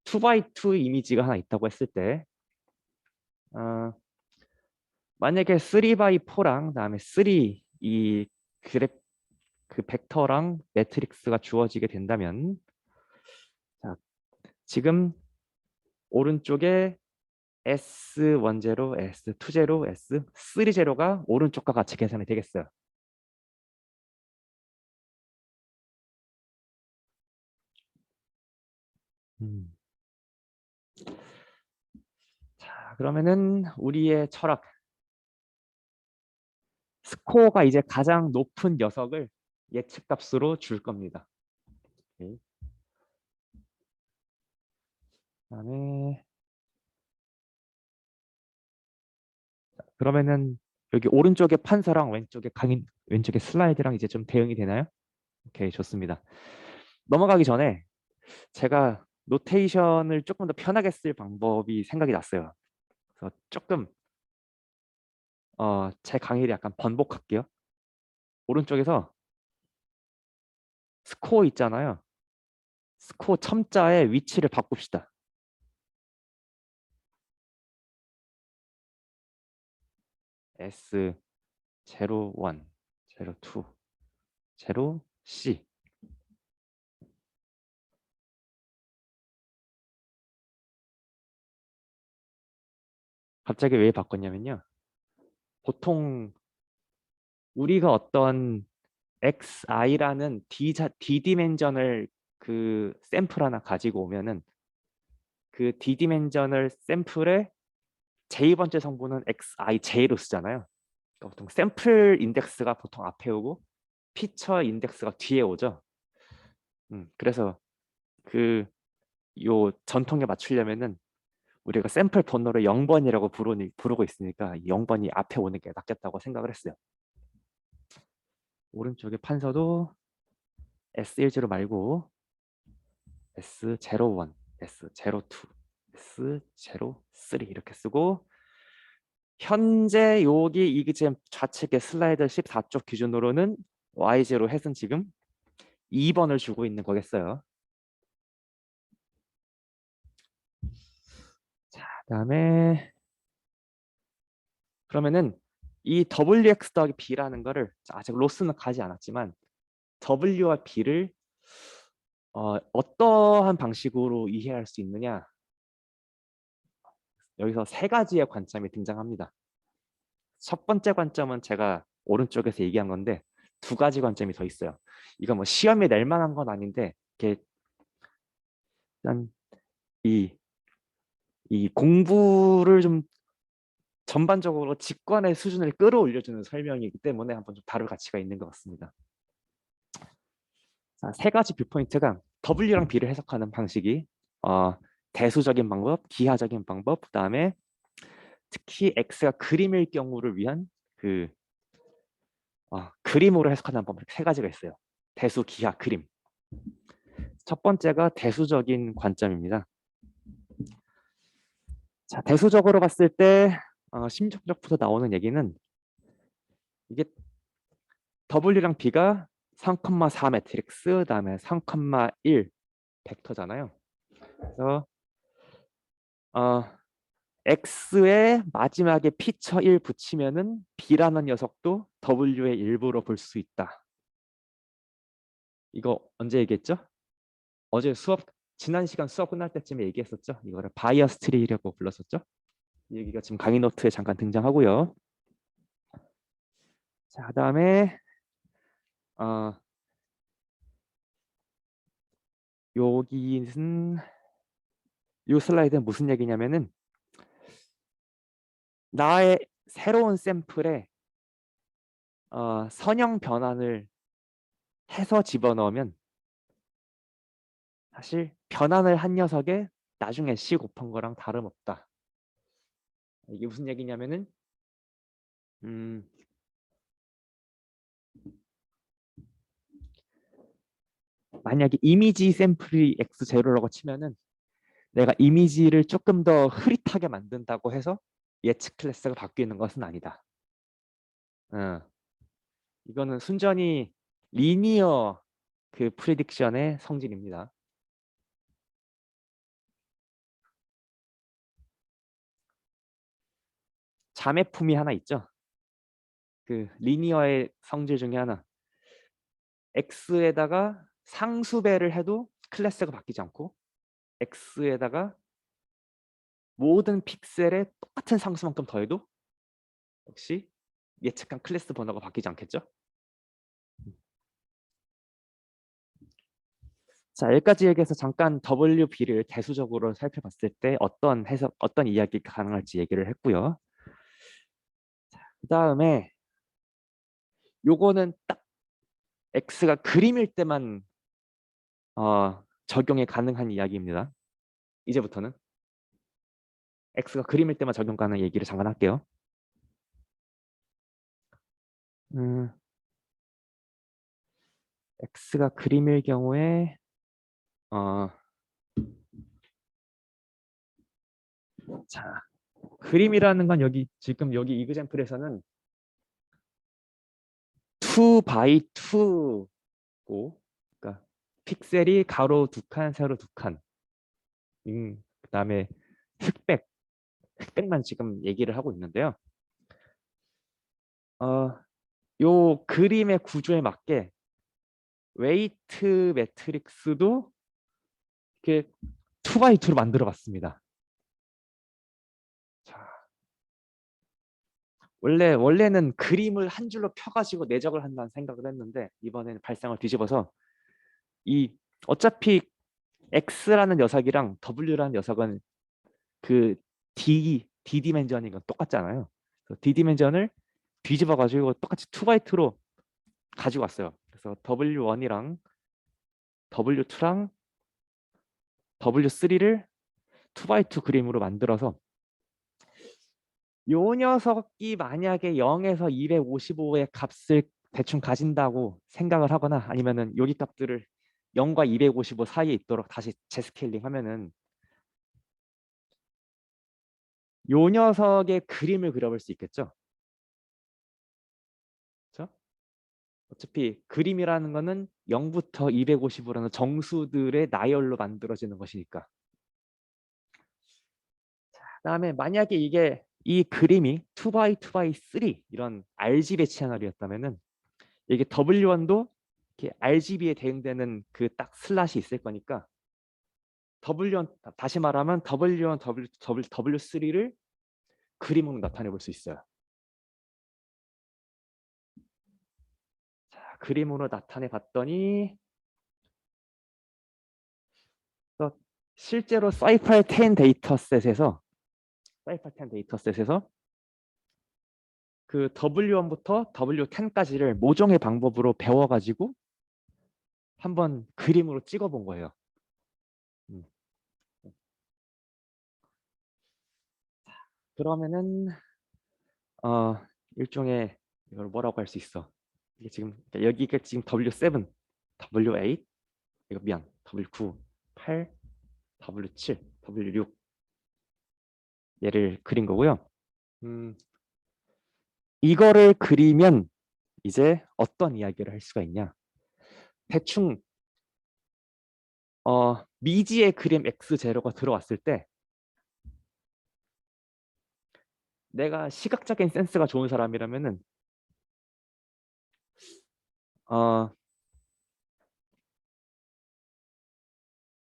2x2 이미지가 하나 있다고 했을 때 만약에 3x4랑 그다음에 3 이 그래프 그 벡터랑 매트릭스가 주어지게 된다면 자, 지금 오른쪽에 S1 제로, S2 제로, S3 제로가 오른쪽과 같이 계산이 되겠어요. 자, 그러면은 우리의 철학 스코어가 이제 가장 높은 녀석을 예측값으로 줄 겁니다. 오케이. 그다음에 그러면은 여기 오른쪽에 판서랑 왼쪽에 슬라이드랑 이제 좀 대응이 되나요? 오케이, 좋습니다. 넘어가기 전에 제가 노테이션을 조금 더 편하게 쓸 방법이 생각이 났어요. 그래서 조금 제 강의를 약간 번복할게요. 오른쪽에서 스코어 있잖아요. 스코어 첨자의 위치를 바꿉시다. S 01, 02, 0C. 갑자기 왜 바꿨냐면요. 보통 우리가 어떤 XI라는 D디멘전을 그 샘플 하나 가지고 오면은 그 D디멘전을 샘플에 J번째 성분은 XIJ로 쓰잖아요. 그러니까 보통 샘플 인덱스가 보통 앞에 오고 피처 인덱스가 뒤에 오죠. 그래서 그 요 전통에 맞추려면은 우리가 샘플 번호를 0번이라고 부르고 있으니까 0번이 앞에 오는 게 낫겠다고 생각을 했어요. 오른쪽에 판서도 S10 말고 S01, S02, S03 이렇게 쓰고 현재 여기 이그젠 좌측의 슬라이드 14쪽 기준으로는 Y0 햇은 지금 2번을 주고 있는 거겠어요. 자, 그다음에 그러면은 이 WX 더하기 B라는 거를 아직 로스는 가지 않았지만 W와 B를 어떠한 방식으로 이해할 수 있느냐? 여기서 세 가지의 관점이 등장합니다. 첫 번째 관점은 제가 오른쪽에서 얘기한 건데 두 가지 관점이 더 있어요. 이거 뭐 시험에 낼 만한 건 아닌데 이렇게 일단 이, 이 공부를 좀 전반적으로 직관의 수준을 끌어올려주는 설명이기 때문에 한번 좀 다룰 가치가 있는 것 같습니다. 자, 세 가지 뷰포인트가 W랑 B를 해석하는 방식이 대수적인 방법, 기하적인 방법, 그다음에 특히 X가 그림일 경우를 위한 그 그림으로 해석하는 방법 세 가지가 있어요. 대수, 기하, 그림. 첫 번째가 대수적인 관점입니다. 자, 대수적으로 봤을 때 심정적부터 나오는 얘기는 이게 W랑 B가 3,4 매트릭스, 그다음에 3,1 벡터잖아요. 그래서 X의 마지막에 피처 1 붙이면은 B라는 녀석도 W의 일부로 볼 수 있다. 이거 언제 얘기했죠? 어제 지난 시간 수업 끝날 때쯤에 얘기했었죠. 이거를 바이어스 트리라고 불렀었죠. 이 얘기가 지금 강의 노트에 잠깐 등장하고요. 자, 그다음에 여기는 이 슬라이드는 무슨 얘기냐면은 나의 새로운 샘플에 선형 변환을 해서 집어넣으면 사실 변환을 한 녀석에 나중에 C 곱한 거랑 다름없다. 이게 무슨 얘기냐면은 만약에 이미지 샘플이 X0라고 치면은 내가 이미지를 조금 더 흐릿하게 만든다고 해서 예측 클래스가 바뀌는 것은 아니다. 이거는 순전히 리니어 그 프리딕션의 성질입니다. 자매품이 하나 있죠. 그 리니어의 성질 중에 하나. X에다가 상수배를 해도 클래스가 바뀌지 않고 X에다가 모든 픽셀에 똑같은 상수만큼 더해도 역시 예측한 클래스 번호가 바뀌지 않겠죠? 자, 여기까지 얘기해서 잠깐 WB를 대수적으로 살펴봤을 때 어떤 해석, 어떤 이야기가 가능할지 얘기를 했고요. 그 다음에 요거는 딱 X가 그림일 때만 적용이 가능한 이야기입니다. 이제부터는 X가 그림일 때만 적용 가능한 얘기를 잠깐 할게요. X가 그림일 경우에 자, 그림이라는 건 여기 지금 여기 이그젬플에서는 2 by 2고 그러니까 픽셀이 가로 2칸, 세로 2칸. 그다음에 흑백만 지금 얘기를 하고 있는데요. 요 그림의 구조에 맞게 웨이트 매트릭스도 이렇게 2 by 2로 만들어 봤습니다. 자, 원래는 그림을 한 줄로 펴가지고 내적을 한다는 생각을 했는데 이번에는 발상을 뒤집어서 어차피 X라는 녀석이랑 W라는 녀석은 그 D 디멘전이건 똑같잖아요. D 디멘전을 뒤집어 가지고 똑같이 2 by 2로 가지고 왔어요. 그래서 W1이랑 W2랑 W3를 2 by 2 그림으로 만들어서 요 녀석이 만약에 0에서 255의 값을 대충 가진다고 생각을 하거나 아니면은 여기 값들을 0과 255 사이에 있도록 다시 재스케일링 하면은 요 녀석의 그림을 그려볼 수 있겠죠. 그렇죠? 어차피 그림이라는 거는 0부터 255라는 정수들의 나열로 만들어지는 것이니까. 그다음에 만약에 이 그림이 2 by 2 by 3 이런 RGB 채널이었다면은 이게 W1도 이렇게 RGB에 대응되는 그 딱 슬롯이 있을 거니까 W1 다시 말하면 W1, W3를 그림으로 나타내 볼 수 있어요. 그림으로 나타내 봤더니 실제로 사이팔 10 데이터셋에서 그 W1부터 W10까지를 모종의 방법으로 배워가지고 한번 그림으로 찍어본 거예요. 음. 그러면은 일종의 이걸 뭐라고 할 수 있어? 이게 지금 여기가 지금 W7, W8, 이거 미안, W9, 8, W7, W6 얘를 그린 거고요. 이거를 그리면 이제 어떤 이야기를 할 수가 있냐? 대충 미지의 그림 X0가 들어왔을 때 내가 시각적인 센스가 좋은 사람이라면은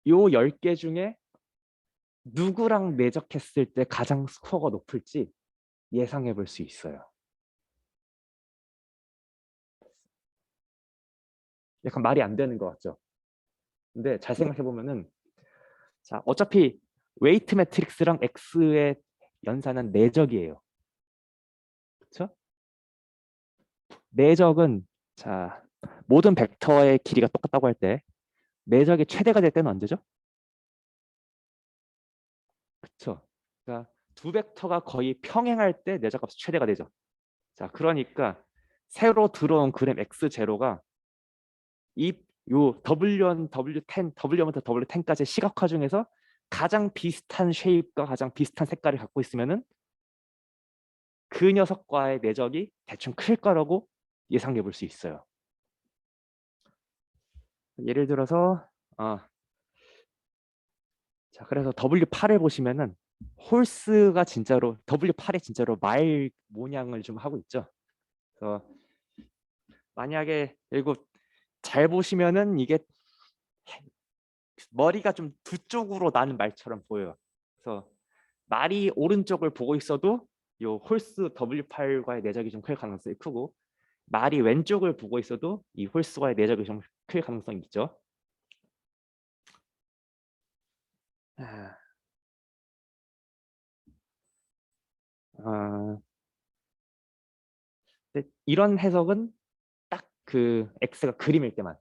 요 10개 중에 누구랑 매적했을 때 가장 스코어가 높을지 예상해 볼 수 있어요. 약간 말이 안 되는 것 같죠? 근데 잘 생각해 보면은 자, 어차피 웨이트 매트릭스랑 X의 연산은 내적이에요. 그렇죠? 내적은 자, 모든 벡터의 길이가 똑같다고 할 때 내적이 최대가 될 때는 언제죠? 그렇죠? 그러니까 두 벡터가 거의 평행할 때 내적 값이 최대가 되죠. 자, 그러니까 새로 들어온 그램 X0가 이 요 W1, W10, W1부터 W10까지 시각화 중에서 가장 비슷한 쉐입과 가장 비슷한 색깔을 갖고 있으면은 그 녀석과의 내적이 대충 클 거라고 예상해 볼 수 있어요. 예를 들어서 자, 그래서 W8을 보시면은 홀스가 진짜로 W8에 진짜로 말 모양을 좀 하고 있죠. 그래서 만약에 이거 잘 보시면은 이게 머리가 좀 두 쪽으로 나는 말처럼 보여요. 그래서 말이 오른쪽을 보고 있어도 요 홀스 W8과의 내적이 좀 클 가능성이 크고 말이 왼쪽을 보고 있어도 이 홀스와의 내적이 좀 클 가능성이 있죠. 아, 근데 이런 해석은 딱 그 X가 그림일 때만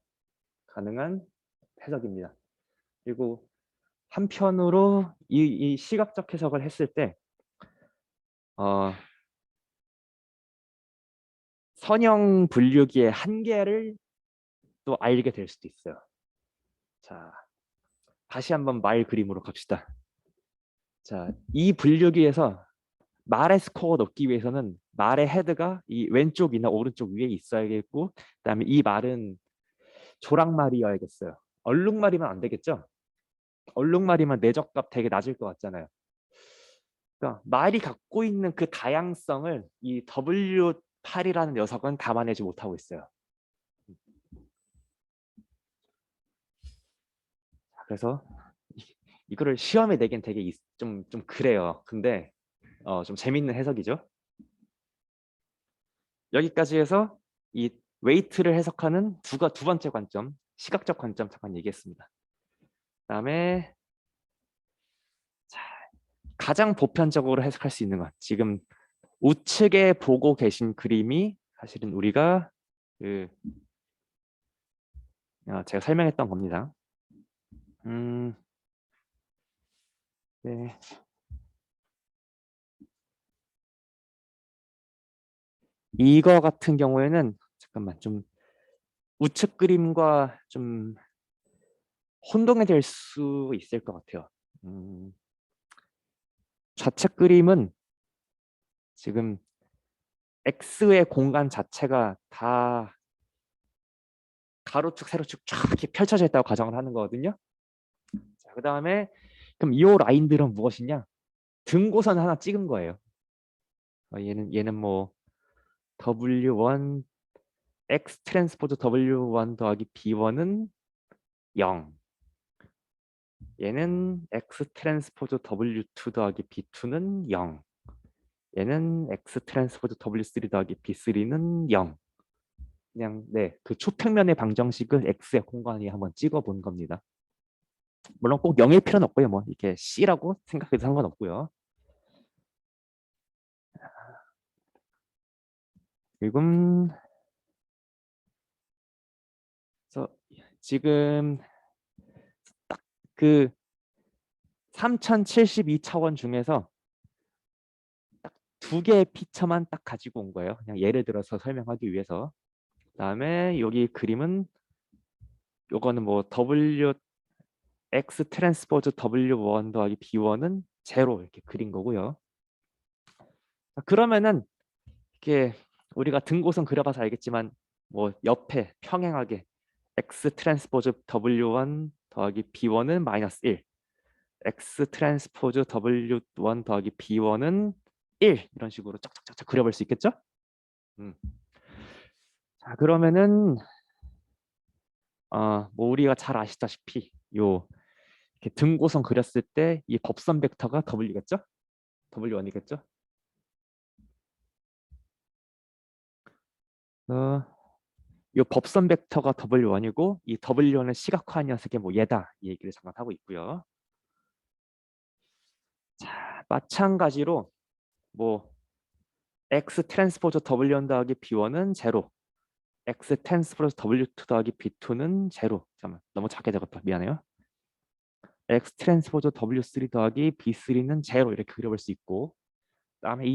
가능한 해석입니다. 그리고 한편으로 이 시각적 해석을 했을 때 선형 분류기의 한계를 또 알게 될 수도 있어요. 자, 다시 한번 말 그림으로 갑시다. 자, 이 분류기에서 말의 스코어가 높기 위해서는 말의 헤드가 이 왼쪽이나 오른쪽 위에 있어야겠고, 그다음에 이 말은 조랑말이어야겠어요. 얼룩말이면 안 되겠죠? 얼룩말이면 내적값 되게 낮을 것 같잖아요. 그러니까 말이 갖고 있는 그 다양성을 이 W8이라는 녀석은 담아내지 못하고 있어요. 그래서 이거를 시험에 내긴 되게 좀 그래요. 근데 좀 재밌는 해석이죠. 여기까지 해서 이 웨이트를 해석하는 두 번째 관점, 시각적 관점 잠깐 얘기했습니다. 그다음에 자, 가장 보편적으로 해석할 수 있는 것, 지금 우측에 보고 계신 그림이 사실은 우리가 제가 설명했던 겁니다. 네. 이거 같은 경우에는 잠깐만 좀 우측 그림과 좀 혼동이 될 수 있을 것 같아요. 좌측 그림은 지금 X의 공간 자체가 다 가로축, 세로축 쫙 이렇게 펼쳐져 있다고 가정을 하는 거거든요. 자, 그다음에 그럼 이 라인들은 무엇이냐? 등고선 하나 찍은 거예요. 얘는 뭐 W1 X 트랜스포즈 W1 더하기 B1은 0. 얘는 X 트랜스포즈 W2 더하기 B2는 0. 얘는 X 트랜스포즈 W3 더하기 B3는 0. 그냥 네, 그 초평면의 방정식을 x의 공간에 한번 찍어 본 겁니다. 물론 꼭 0일 필요는 없고요. 뭐 이렇게 C라고 생각해도 상관없고요. 지금 그래서 지금 딱 그 3072차원 중에서 딱 두 개의 피처만 딱 가지고 온 거예요. 그냥 예를 들어서 설명하기 위해서. 그다음에 여기 그림은 요거는 뭐 W X 트랜스포즈 W1 더하기 B1은 제로 이렇게 그린 거고요. 그러면은 이렇게 우리가 등고선 그려봐서 알겠지만 뭐 옆에 평행하게 X 트랜스포즈 W1 더하기 B1은 마이너스 1, X 트랜스포즈 W1 더하기 B1은 1 이런 식으로 쫙쫙쫙 그려볼 수 있겠죠? 음. 자 그러면은 뭐 우리가 잘 아시다시피 요 이렇게 등고선 그렸을 때 이 법선 벡터가 W겠죠? W1이겠죠? 이 법선 벡터가 W1이고 이 W1은 시각화 녀석의 뭐 얘다 이 얘기를 잠깐 하고 있고요. 자, 마찬가지로 뭐 X 트랜스포즈 W1 더하기 B1은 제로, X 트랜스포즈 W2 더하기 B2는 제로. 잠깐만 너무 작게 적었다 미안해요. X 트랜스포즈 W3 더하기 B3는 제로 이렇게 그려볼 수 있고 그다음에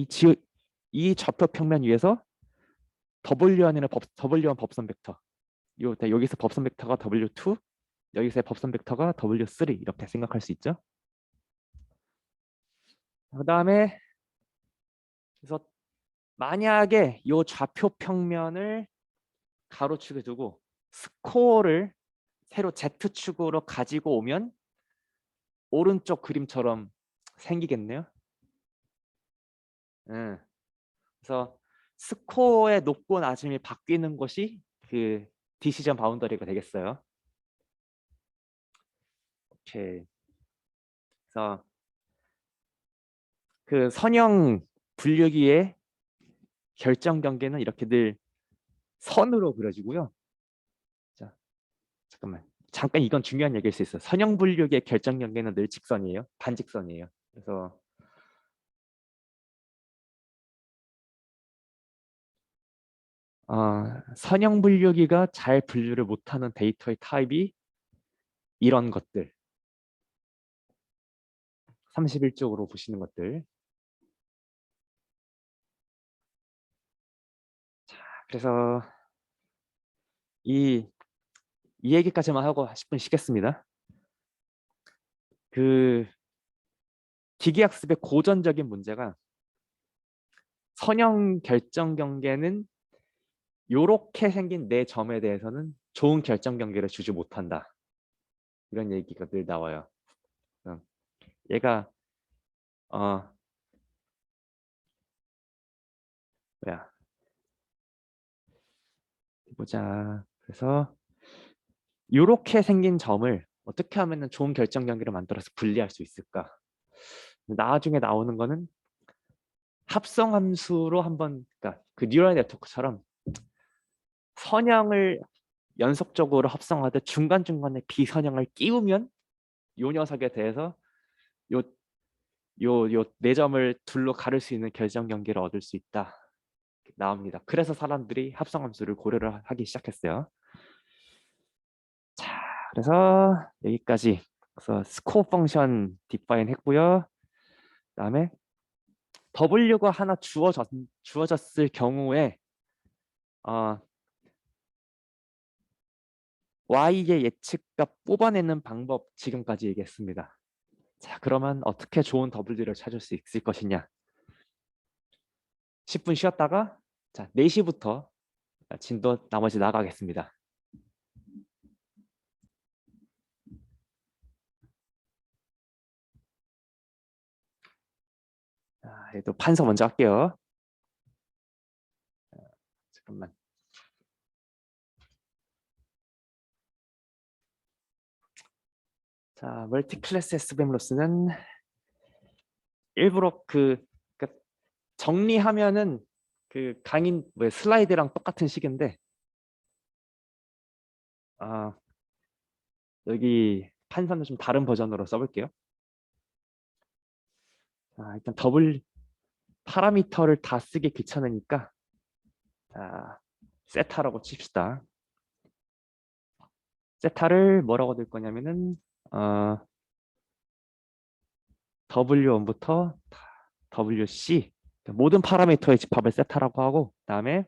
이 좌표 평면 위에서 W1이나 W1 법선 벡터 여기서 법선 벡터가 W2 여기서의 법선 벡터가 W3 이렇게 생각할 수 있죠. 그다음에 그래서 만약에 이 좌표 평면을 가로축에 두고 스코어를 새로 Z축으로 가지고 오면 오른쪽 그림처럼 생기겠네요. 그래서 스코어의 높고 낮음이 바뀌는 것이 그 디시전 바운더리가 되겠어요. 오케이. 그래서 그 선형 분류기의 결정 경계는 이렇게 늘 선으로 그려지고요. 자, 잠깐만. 잠깐 이건 중요한 얘기일 수 있어요. 선형 분류기의 결정 경계는 늘 직선이에요. 반직선이에요. 그래서 선형 분류기가 잘 분류를 못하는 데이터의 타입이 이런 것들. 31쪽으로 보시는 것들. 자, 그래서 이 얘기까지만 하고 10분 쉬겠습니다. 그 기계학습의 고전적인 문제가 선형 결정 경계는 요렇게 생긴 내 점에 대해서는 좋은 결정 경계를 주지 못한다. 이런 얘기가 늘 나와요. 얘가 뭐야 보자. 그래서 요렇게 생긴 점을 어떻게 하면 좋은 결정 경계를 만들어서 분리할 수 있을까? 나중에 나오는 거는 합성 함수로 한번 그러니까 그 뉴럴 네트워크처럼 선형을 연속적으로 합성하되 중간중간에 비선형을 끼우면 요 녀석에 대해서 요 네 점을 둘로 가를 수 있는 결정 경계를 얻을 수 있다. 나옵니다. 그래서 사람들이 합성 함수를 고려를 하기 시작했어요. 자, 그래서 여기까지. 그래서 스코어 펑션 디파인 했고요. 그다음에 W가 하나 주어졌을 경우에 어, Y의 예측값 뽑아내는 방법 지금까지 얘기했습니다. 자, 그러면 어떻게 좋은 W를 찾을 수 있을 것이냐? 10분 쉬었다가 자, 4시부터 진도 나머지 나가겠습니다. 자, 또 판서 먼저 할게요. 잠깐만. 자, 멀티 클래스 SVM 로스는 일부러 그러니까 정리하면은 그 강의 뭐 슬라이드랑 똑같은 식인데 아, 여기 판사는 좀 다른 버전으로 써볼게요. 일단 더블 파라미터를 다 쓰기 귀찮으니까 자, 세타라고 칩시다. 세타를 뭐라고 될 거냐면은 어, W1부터 WC 모든 파라미터의 집합을 세타라고 하고 그다음에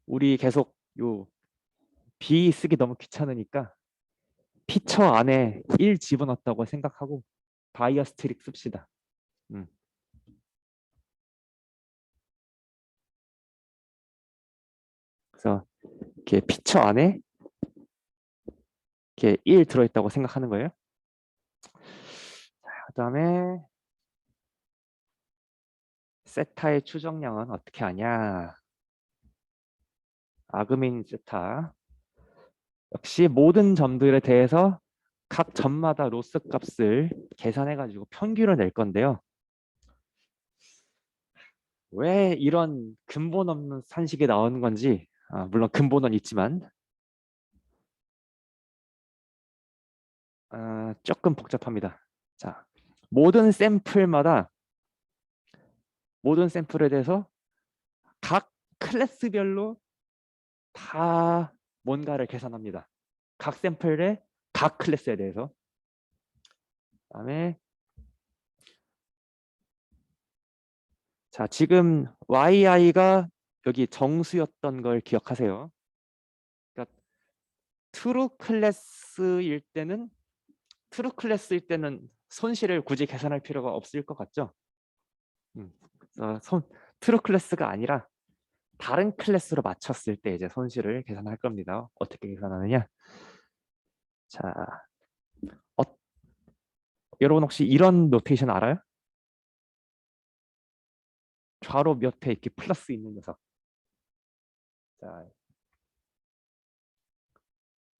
우리 계속 요 B 쓰기 너무 귀찮으니까 피처 안에 1 집어넣었다고 생각하고 바이어스 트릭 씁시다. 음. 그래서 이렇게 피처 안에 이렇게 1 들어있다고 생각하는 거예요. 그다음에 세타의 추정량은 어떻게 하냐? 아그민 세타. 역시 모든 점들에 대해서 각 점마다 로스 값을 계산해 가지고 평균을 낼 건데요. 왜 이런 근본 없는 산식이 나오는 건지 물론 근본은 있지만 조금 복잡합니다. 자, 모든 샘플마다 모든 샘플에 대해서 각 클래스별로 다 뭔가를 계산합니다. 각 샘플의 각 클래스에 대해서. 그다음에 자, 지금 yi가 여기 정수였던 걸 기억하세요. 그러니까 트루 클래스일 때는 손실을 굳이 계산할 필요가 없을 것 같죠? 음. 트루 클래스가 아니라 다른 클래스로 맞췄을 때 이제 손실을 계산할 겁니다. 어떻게 계산하느냐? 자, 어, 여러분 혹시 이런 노테이션 알아요? 좌로 몇 회 이렇게 플러스 있는 녀석. 자,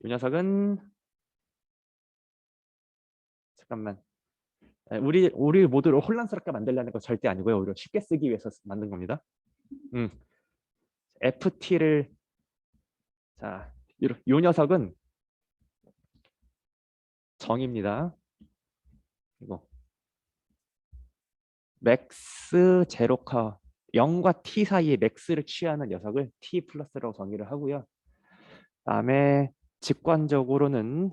이 녀석은 잠깐만. 우리 모두를 혼란스럽게 만들려는 거 절대 아니고요. 오히려 쉽게 쓰기 위해서 만든 겁니다. 음, FT를 자, 요 녀석은 정입니다. 이거 맥스 제로카 0과 t 사이에 맥스를 취하는 녀석을 t 플러스라고 정의를 하고요. 다음에 직관적으로는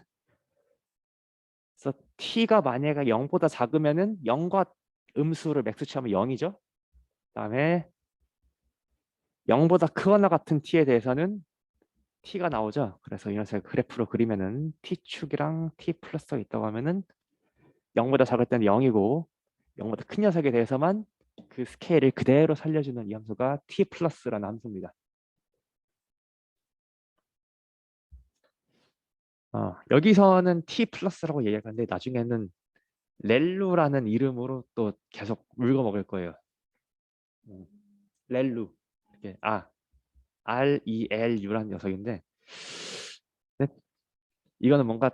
그래서 t가 만약에 0보다 작으면은 0과 음수를 맥스 취하면 0이죠. 그다음에 0보다 크거나 같은 t에 대해서는 t가 나오죠. 그래서 이 녀석을 그래프로 그리면은 t축이랑 t 플러스가 있다고 하면은 0보다 작을 때는 0이고 0보다 큰 녀석에 대해서만 그 스케일을 그대로 살려주는 이 함수가 t 플러스라는 함수입니다. 여기서는 t 플러스라고 얘기하는데 나중에는 렐루라는 이름으로 또 계속 물고 먹을 거예요. 렐루. 이게 RELU라는 녀석인데 근데 이거는 뭔가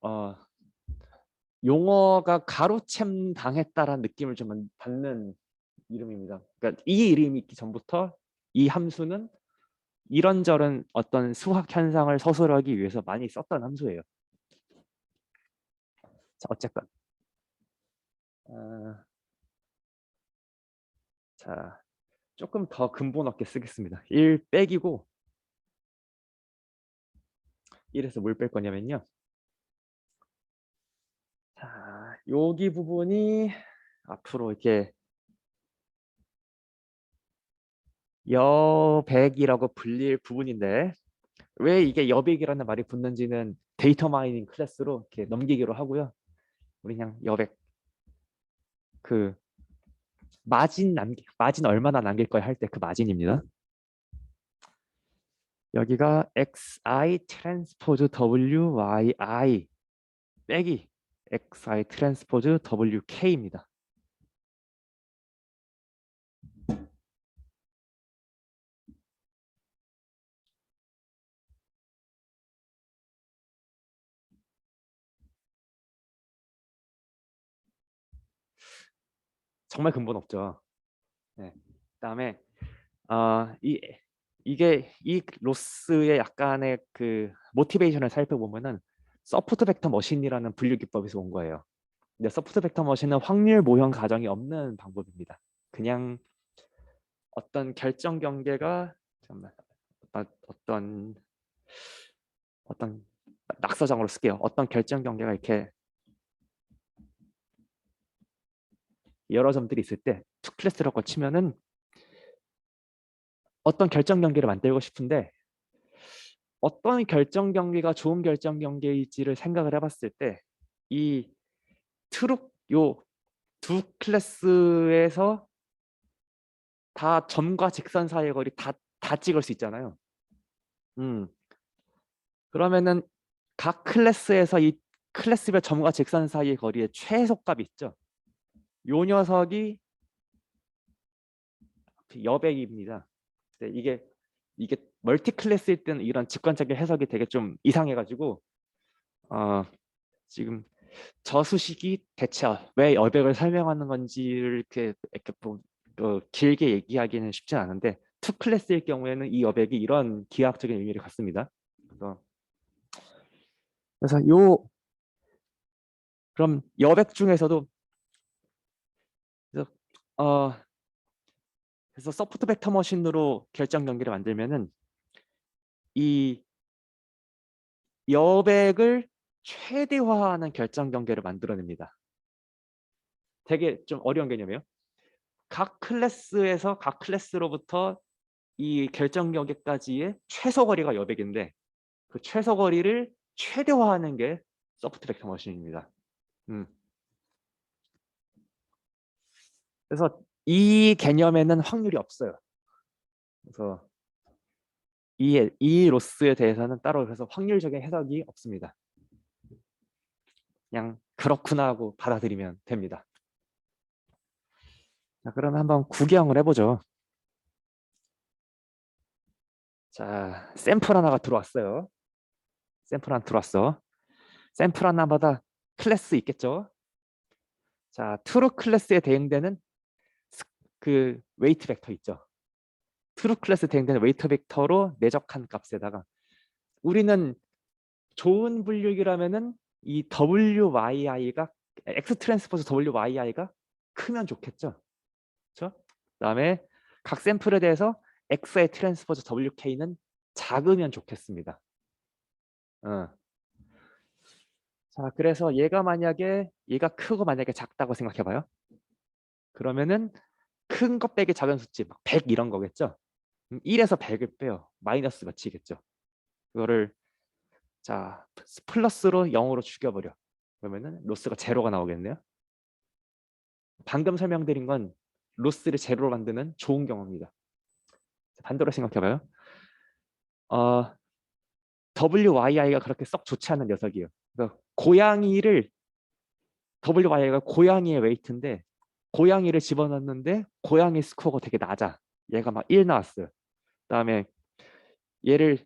어, 용어가 가로챔 당했다라는 느낌을 좀 받는 이름입니다. 그러니까 이 이름이 있기 전부터 이 함수는 이런저런 어떤 수학 현상을 서술하기 위해서 많이 썼던 함수예요. 자, 어쨌건 어, 자 조금 더 근본 없게 쓰겠습니다. 1 빼기고 1에서 뭘 뺄 거냐면요. 자, 여기 부분이 앞으로 이렇게 여백이라고 불릴 부분인데 왜 이게 여백이라는 말이 붙는지는 데이터 마이닝 클래스로 이렇게 넘기기로 하고요. 우리 그냥 여백 그 마진 얼마나 남길 거야 할 때 그 마진입니다. 여기가 xi 트랜스포즈 wyi 빼기 xi 트랜스포즈 wk입니다. 정말 근본 없죠. 네. 그다음에 이 이게 이 로스의 약간의 그 모티베이션을 살펴보면은 서포트 벡터 머신이라는 분류 기법에서 온 거예요. 근데 서포트 벡터 머신은 확률 모형 가정이 없는 방법입니다. 그냥 어떤 결정 경계가 잠깐만 어떤 어떤 낙서장으로 쓸게요. 어떤 결정 경계가 이렇게 여러 점들이 있을 때 투 클래스라고 치면은 어떤 결정 경계를 만들고 싶은데 어떤 결정 경계가 좋은 결정 경계일지를 생각을 해봤을 때 이 트루 요두 클래스에서 다 점과 직선 사이의 거리 다 찍을 수 있잖아요. 음 그러면은 각 클래스에서 이 클래스별 점과 직선 사이의 거리의 최소값이 있죠. 요 녀석이 여백입니다. 이게 멀티 클래스일 때는 이런 직관적인 해석이 되게 좀 이상해가지고 어, 지금 저 수식이 대체 왜 여백을 설명하는 건지를 이렇게 길게 얘기하기는 쉽지 않은데 투 클래스일 경우에는 이 여백이 이런 기하학적인 의미를 갖습니다. 그래서 그럼 여백 중에서도 그래서, 어, 그래서 서포트 벡터 머신으로 결정 경계를 만들면은 이 여백을 최대화하는 결정 경계를 만들어냅니다. 되게 좀 어려운 개념이에요. 각 클래스에서 각 클래스로부터 이 결정 경계까지의 최소 거리가 여백인데 그 최소 거리를 최대화하는 게 서포트 벡터 머신입니다. 음. 그래서 이 개념에는 확률이 없어요. 그래서 이 로스에 대해서는 따로 그래서 확률적인 해석이 없습니다. 그냥 그렇구나 하고 받아들이면 됩니다. 자, 그러면 한번 구경을 해보죠. 자, 샘플 하나가 들어왔어요. 샘플 하나 들어왔어. 샘플 하나마다 클래스 있겠죠? 자, 트루 클래스에 대응되는 그 웨이트 벡터 있죠. 트루 클래스 대응되는 웨이트 벡터로 내적한 값에다가 우리는 좋은 분류기라면은 이 WYI가 X 트랜스포즈 WYI가 크면 좋겠죠. 그렇죠? 그다음에 각 샘플에 대해서 X의 트랜스포즈 WK는 작으면 좋겠습니다. 자, 그래서 얘가 크고 만약에 작다고 생각해봐요. 그러면은 큰 것 빼기 작은 수치 막 100 이런 거겠죠. 1에서 100을 빼요. 마이너스 몇이겠죠. 그거를 자 플러스로 0으로 죽여버려. 그러면은 로스가 제로가 나오겠네요. 방금 설명드린 건 로스를 제로로 만드는 좋은 경우입니다. 반대로 생각해봐요. 어, WYI가 그렇게 썩 좋지 않은 녀석이에요. 그러니까 WYI가 고양이의 웨이트인데 고양이를 집어넣는데 고양이 스코어가 되게 낮아. 얘가 막 1 나왔어요. 그다음에 얘를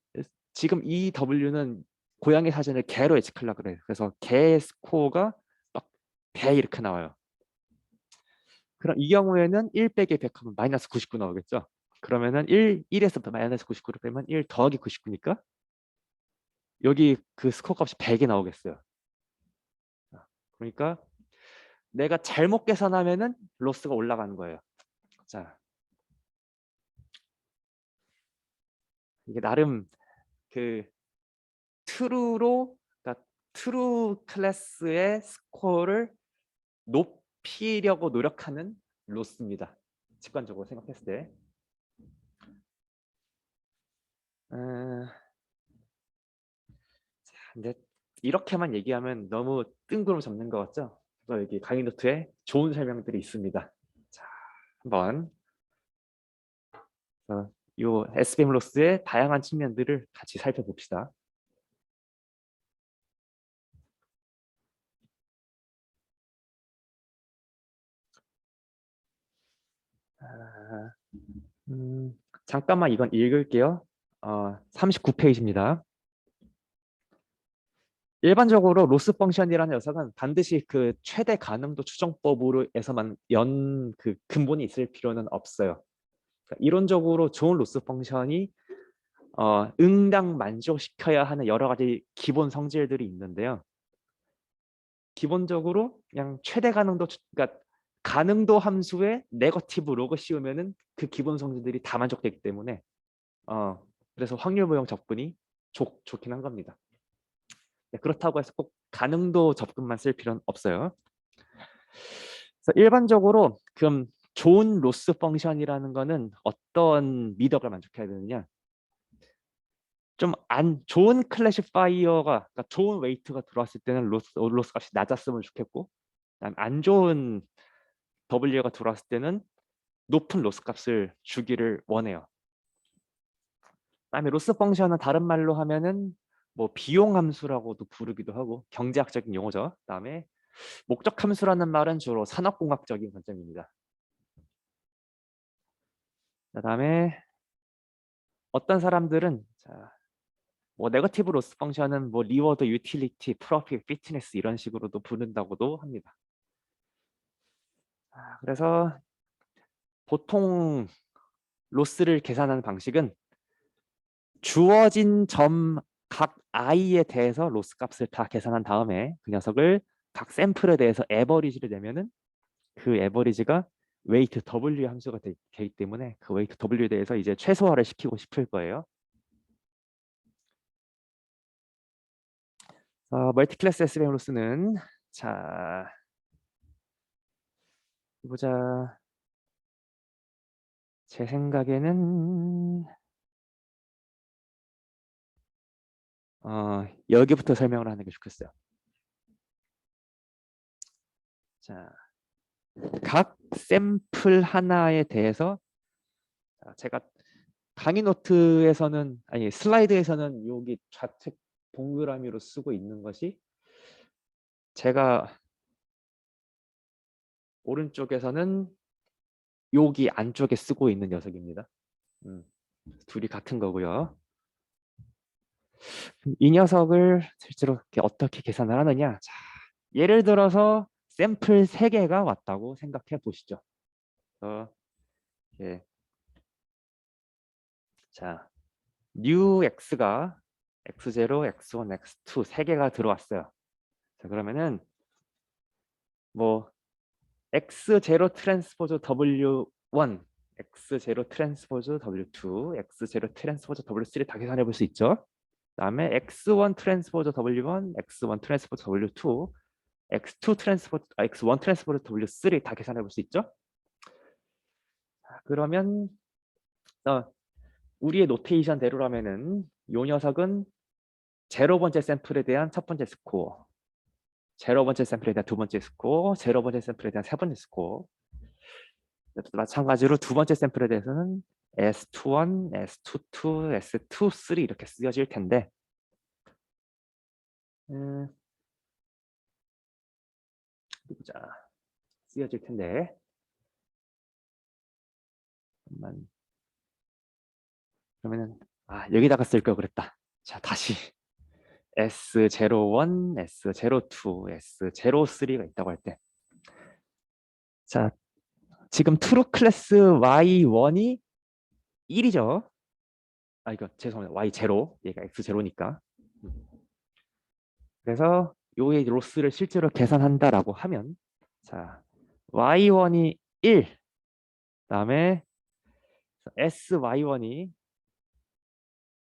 지금 이 W는 고양이 사진을 개로 예측하려고 그래. 그래서 개 스코어가 막 배 이렇게 나와요. 그럼 이 경우에는 1 빼기 100 하면 마이너스 99 나오겠죠. 그러면은 1에서 마이너스 99를 빼면 1 더하기 99니까 여기 그 스코어 값이 100이 나오겠어요. 그러니까 내가 잘못 계산하면은 로스가 올라가는 거예요. 자, 이게 나름 그 그러니까 트루 클래스의 스코어를 높이려고 노력하는 로스입니다. 직관적으로 생각했을 때. 근데 이렇게만 얘기하면 너무 뜬구름 잡는 것 같죠? 그래서 여기 강의 노트에 좋은 설명들이 있습니다. 자, 한번 이 SBM 로스의 다양한 측면들을 같이 살펴봅시다. 아, 잠깐만 이건 읽을게요. 39페이지입니다. 일반적으로 로스 펑션이라는 녀석은 반드시 그 최대 가능도 추정법으로에서만 연 그 근본이 있을 필요는 없어요. 그러니까 이론적으로 좋은 로스 펑션이 응당 만족시켜야 하는 여러 가지 기본 성질들이 있는데요. 기본적으로 그냥 최대 가능도, 그러니까 가능도 함수에 네거티브 로그 씌우면은 그 기본 성질들이 다 만족되기 때문에 그래서 확률 모형 접근이 좋긴 한 겁니다. 네, 그렇다고 해서 꼭 가능도 접근만 쓸 필요는 없어요. 그래서 일반적으로 그럼 좋은 로스 펑션이라는 거는 어떤 미덕을 만족해야 되느냐? 좀 안 좋은 클래시파이어가, 그러니까 좋은 웨이트가 들어왔을 때는 로스 값이 낮았으면 좋겠고, 안 좋은 W가 들어왔을 때는 높은 로스 값을 주기를 원해요. 그다음에 로스 펑션은 다른 말로 하면은 뭐 비용 함수라고도 부르기도 하고 경제학적인 용어죠. 그다음에 목적 함수라는 말은 주로 산업공학적인 관점입니다. 그다음에 어떤 사람들은 뭐 네거티브 로스 펑션은 뭐 리워드, 유틸리티, 프로핏, 피트니스 이런 식으로도 부른다고도 합니다. 그래서 보통 로스를 계산하는 방식은 주어진 점 각 i에 대해서 로스 값을 다 계산한 다음에 그 녀석을 각 샘플에 대해서 에버리지를 내면은 그 에버리지가 웨이트 W 함수가 되기 때문에 그 웨이트 W에 대해서 이제 최소화를 시키고 싶을 거예요. 멀티 클래스 SVM 로스는 자 보자. 제 생각에는 여기부터 설명을 하는 게 좋겠어요. 자, 각 샘플 하나에 대해서 제가 강의 노트에서는 아니 슬라이드에서는 여기 좌측 동그라미로 쓰고 있는 것이 제가 오른쪽에서는 여기 안쪽에 쓰고 있는 녀석입니다. 둘이 같은 거고요. 이 녀석을 실제로 어떻게 계산을 하느냐? 자, 예를 들어서 샘플 3개가 왔다고 생각해 보시죠. 예. 자, new x가 x0, x1, x2 3개가 들어왔어요. 자, 그러면은 뭐 x0 트랜스포즈 w1, x0 트랜스포즈 w2, x0 트랜스포즈 w3 다 계산해 볼 수 있죠. 그다음에 x1 트랜스포즈 w1, x1 트랜스포즈 w2, x2 트랜스포즈 x1 트랜스포즈 w3 다 계산해 볼 수 있죠. 자, 그러면 우리의 노테이션대로라면은 요 녀석은 제로 번째 샘플에 대한 첫 번째 스코어, 제로 번째 샘플에 대한 두 번째 스코어, 제로 번째 샘플에 대한 세 번째 스코어. 마찬가지로 두 번째 샘플에 대해서는 S21, S22, S23 이렇게 쓰여질 텐데 보자. 쓰여질 텐데 그러면은 여기다가 쓸 걸 그랬다. 자, 다시 S01, S02, S03가 있다고 할 때, 자, 지금 트루 클래스 Y1이 1이죠. 이거 죄송합니다. Y0, 얘가 X0니까. 그래서 요의 로스를 실제로 계산한다라고 하면, 자, Y1이 1, 그다음에 SY1이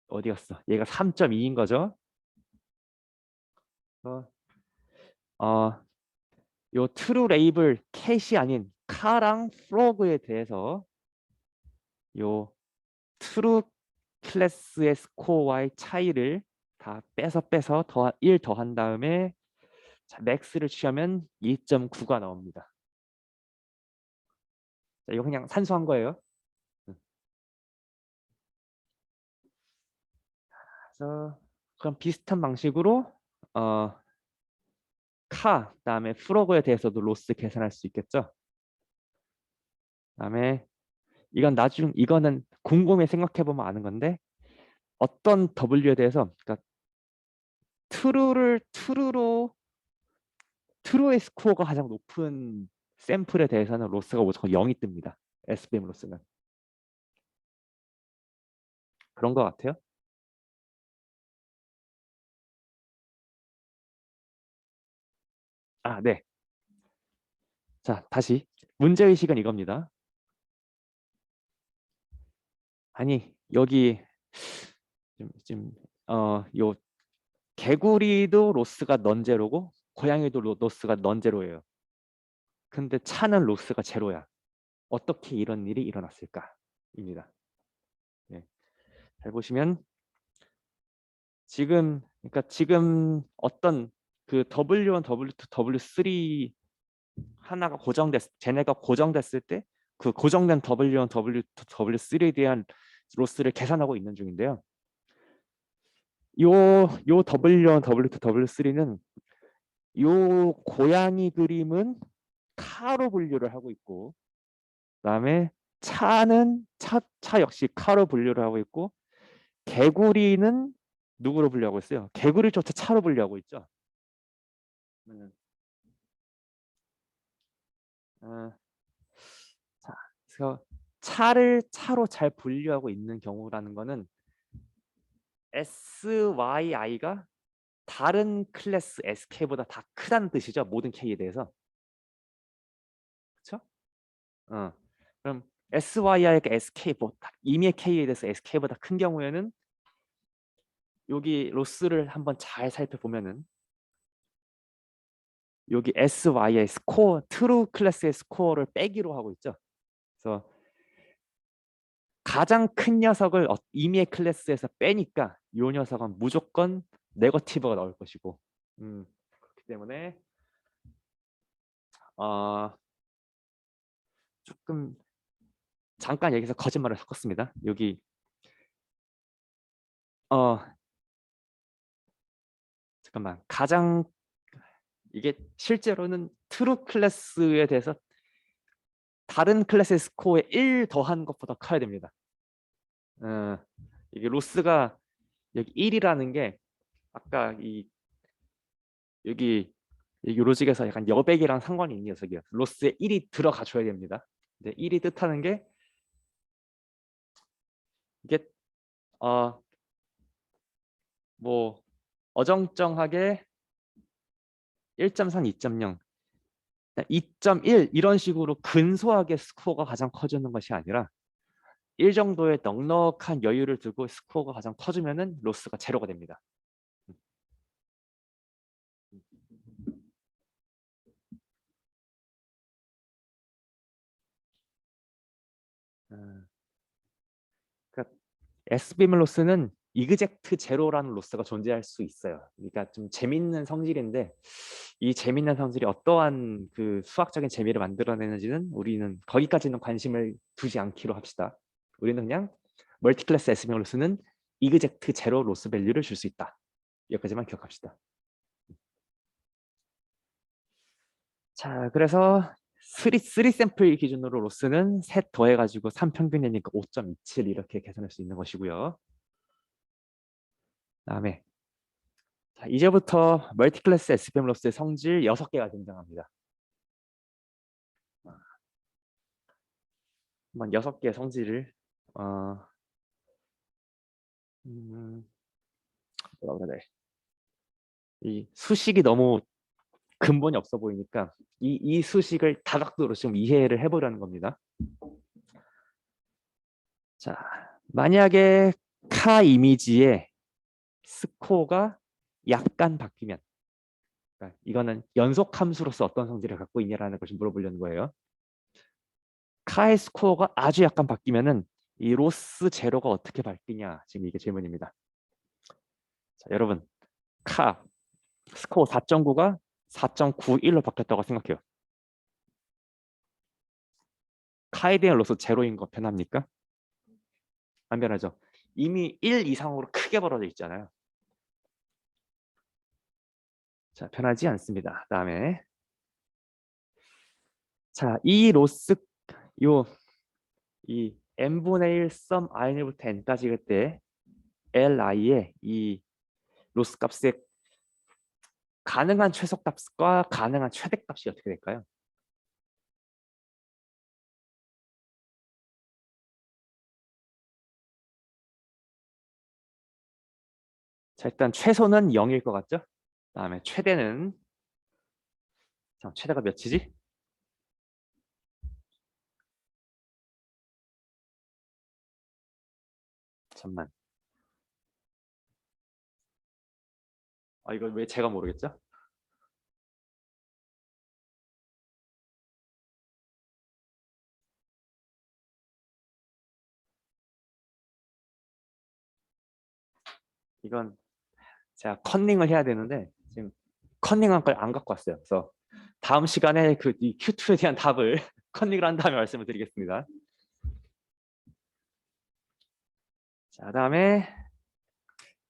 어디였어? 얘가 3.2인 거죠. 요 트루 레이블 캣이 아닌 카랑 프로그에 대해서 요 트루 클래스의 스코어와의 차이를 다 빼서 1 더한 다음에 맥스를 취하면 2.9가 나옵니다. 자, 이거 그냥 산수한 거예요. 그래서 그럼 비슷한 방식으로 그다음에 프로그에 대해서도 로스 계산할 수 있겠죠. 그다음에 이거는 곰곰이 생각해 보면 아는 건데 어떤 W에 대해서, 그러니까 트루의 스코어가 가장 높은 샘플에 대해서는 로스가 무조건 0이 뜹니다. SVM 로스는 그런 것 같아요. 네. 자, 다시 문제의식은 이겁니다. 아니, 여기 요 개구리도 로스가 넌제로고 고양이도 로스가 넌제로예요. 근데 차는 로스가 제로야. 어떻게 이런 일이 일어났을까? 입니다. 네. 잘 보시면 지금 어떤 그 W1, W2, W3 하나가 쟤네가 고정됐을 때 그 고정된 W1, W2, W3에 대한 로스를 계산하고 있는 중인데요. 요 W1, W2, W3는 요 고양이 그림은 카로 분류를 하고 있고, 그다음에 차 역시 카로 분류를 하고 있고, 개구리는 누구로 분류하고 있어요? 개구리조차 차로 분류하고 있죠. 음, 어, 자, 그래서 차를 차로 잘 분류하고 있는 경우라는 거는 SYI가 다른 클래스 SK보다 다 크다는 뜻이죠. 모든 K에 대해서. 그렇죠? 그럼 SYI가 SK보다 임의의 K에 대해서 SK보다 큰 경우에는 여기 로스를 한번 잘 살펴보면은 여기 SY의 스코어, 트루 클래스의 스코어를 빼기로 하고 있죠. 그래서 가장 큰 녀석을 임의의 클래스에서 빼니까 이 녀석은 무조건 네거티브가 나올 것이고, 그렇기 때문에 어, 조금 잠깐 여기서 거짓말을 섞었습니다. 여기 어 잠깐만, 이게 실제로는 트루 클래스에 대해서 다른 클래스의 스코어에 1 더한 것보다 커야 됩니다. 어, 이게 로스가 여기 1이라는 게 아까 여기 로직에서 약간 여백이랑 상관이 있는 녀석이에요. 로스에 1이 들어가 줘야 됩니다. 근데 1이 뜻하는 게 이게 어 뭐 어정쩡하게 1.3, 2.0, 2.1 이런 식으로 근소하게 스코어가 가장 커지는 것이 아니라 1 정도의 넉넉한 여유를 두고 스코어가 가장 커지면은 로스가 제로가 됩니다. 그러니까 SBM 로스는 이그젝트 제로라는 로스가 존재할 수 있어요. 그러니까 좀 재밌는 성질인데 이 재밌는 성질이 어떠한 그 수학적인 재미를 만들어내는지는 우리는 거기까지는 관심을 두지 않기로 합시다. 우리는 그냥 멀티클래스 SBM 로스는 이그젝트 제로 로스 밸류를 줄 수 있다. 여기까지만 기억합시다. 자, 그래서 3 샘플 기준으로 로스는 셋 더해가지고 3 평균이니까 5.27 이렇게 계산할 수 있는 것이고요. 다음에 자, 이제부터 멀티클래스 SBM 로스의 성질 6개가 등장합니다. 한번 6개의 성질을 어, 음, 뭐라 그래야 돼? 이 수식이 너무 근본이 없어 보이니까 이 수식을 다각도로 좀 이해를 해보려는 겁니다. 자, 만약에 카 이미지의 스코어가 약간 바뀌면, 그러니까 이거는 연속 함수로서 어떤 성질을 갖고 있냐라는 것을 물어보려는 거예요. 카의 스코어가 아주 약간 바뀌면은 이 로스 제로가 어떻게 바뀌냐, 지금 이게 질문입니다. 자, 여러분, 카 스코어 4.9가 4.91로 바뀌었다고 생각해요. 카에 대한 로스 제로인 거 변합니까? 안 변하죠. 이미 1 이상으로 크게 벌어져 있잖아요. 자, 변하지 않습니다. 다음에 자, 이 로스 이 n분의 1 썸 in부터 n까지 그때 li의 이 로스 값의 가능한 최소값과 가능한 최대값이 어떻게 될까요? 자, 일단 최소는 0일 것 같죠? 다음에 최대는 최대가 몇이지? 잠만. 이거 왜 제가 모르겠죠? 이건 제가 컨닝을 해야 되는데 지금 컨닝한 걸 안 갖고 왔어요. 그래서 다음 시간에 이 Q2에 대한 답을 컨닝을 한 다음에 말씀을 드리겠습니다. 자, 그다음에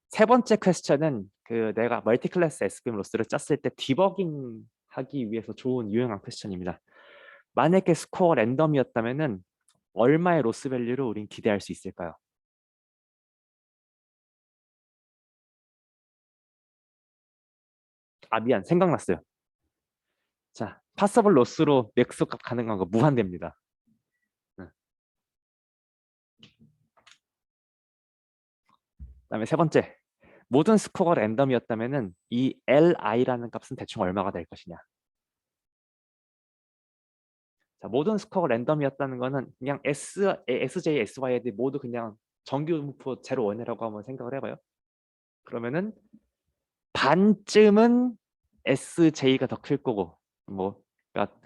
세 번째 퀘스천은 내가 멀티 클래스 SVM 로스를 짰을 때 디버깅 하기 위해서 좋은 유용한 퀘스천입니다. 만약에 스코어 랜덤이었다면은 얼마의 로스 밸류를 우린 기대할 수 있을까요? 미안, 생각났어요. 자, 파서블 로스로 맥스 값 가능한 거 무한대입니다. 네. 그다음에 세 번째, 모든 스코어가 랜덤이었다면은 이 LI라는 값은 대충 얼마가 될 것이냐? 자, 모든 스코어가 랜덤이었다는 거는 그냥 SJ, SYD 모두 그냥 정규분포 제로 원이라고 한번 생각을 해봐요. 그러면은 반쯤은 SJ가 더 클 거고, 그러니까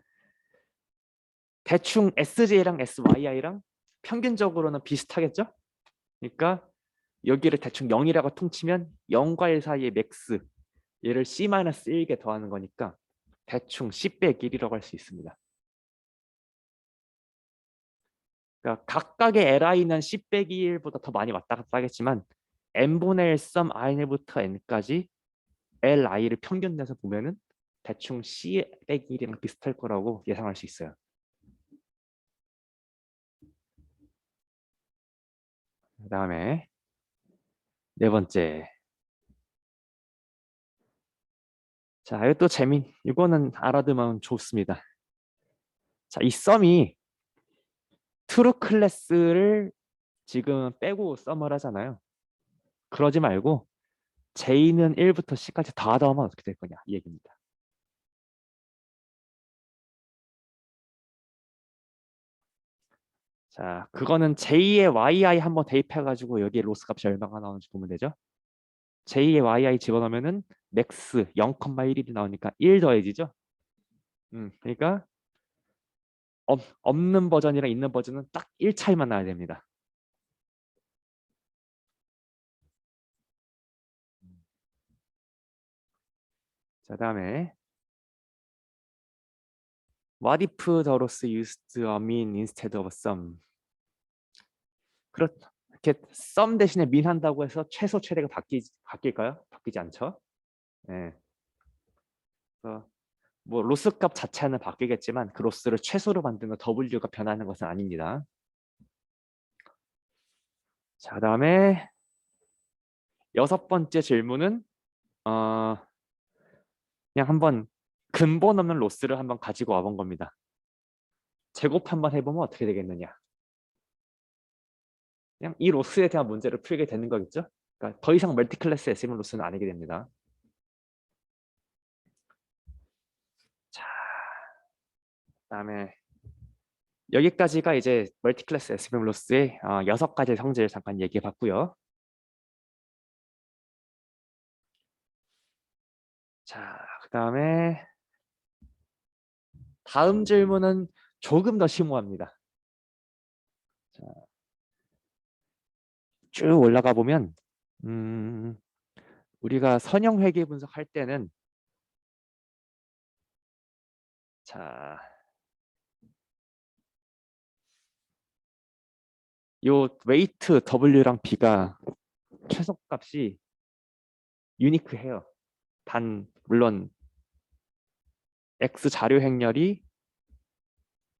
대충 SJ랑 SYI랑 평균적으로는 비슷하겠죠? 그러니까 여기를 대충 0이라고 통치면 0과 1 사이의 맥스, 얘를 C-1개 더하는 거니까 대충 C 빼기 1이라고 할 수 있습니다. 그러니까 각각의 LI는 C 빼기 1보다 더 많이 왔다 갔다 하겠지만 n분의 1 썸 in부터 n까지 LI를 평균 내서 보면은 대충 C 빼기 1이랑 비슷할 거라고 예상할 수 있어요. 그다음에 네 번째. 자, 이것도 이거는 알아두면 좋습니다. 자, 이 썸이 트루 클래스를 지금 빼고 썸을 하잖아요. 그러지 말고 J는 1부터 C까지 다 더하면 어떻게 될 거냐 이 얘기입니다. 자, 그거는 J의 YI 한번 대입해가지고 여기에 로스 값이 얼마가 나오는지 보면 되죠. J의 YI 집어넣으면은 맥스 0,11이 나오니까 1 더해지죠. 그러니까 없는 버전이랑 있는 버전은 딱 1 차이만 나야 됩니다. 자, 다음에 What if the loss used a mean instead of a sum? 이렇게 썸 대신에 민 한다고 해서 최소 최대가 바뀔까요? 바뀌지 않죠. 네. 그래서 로스 값 자체는 바뀌겠지만 그 로스를 최소로 만드는 W가 변하는 것은 아닙니다. 자, 그다음에 여섯 번째 질문은 어, 그냥 한번 근본 없는 로스를 한번 가지고 와본 겁니다. 제곱 한번 해보면 어떻게 되겠느냐. 그냥 이 로스에 대한 문제를 풀게 되는 거겠죠. 그러니까 더 이상 멀티클래스 SVM 로스는 아니게 됩니다. 자, 그다음에 여기까지가 이제 멀티클래스 SVM 로스의 6가지 성질을 잠깐 얘기해 봤고요. 자, 그다음에 다음 질문은 조금 더 심오합니다. 자, 쭉 올라가 보면 우리가 선형 회계 분석할 때는 자, 요 웨이트 W랑 B가 최소값이 유니크해요. 단 물론 X 자료 행렬이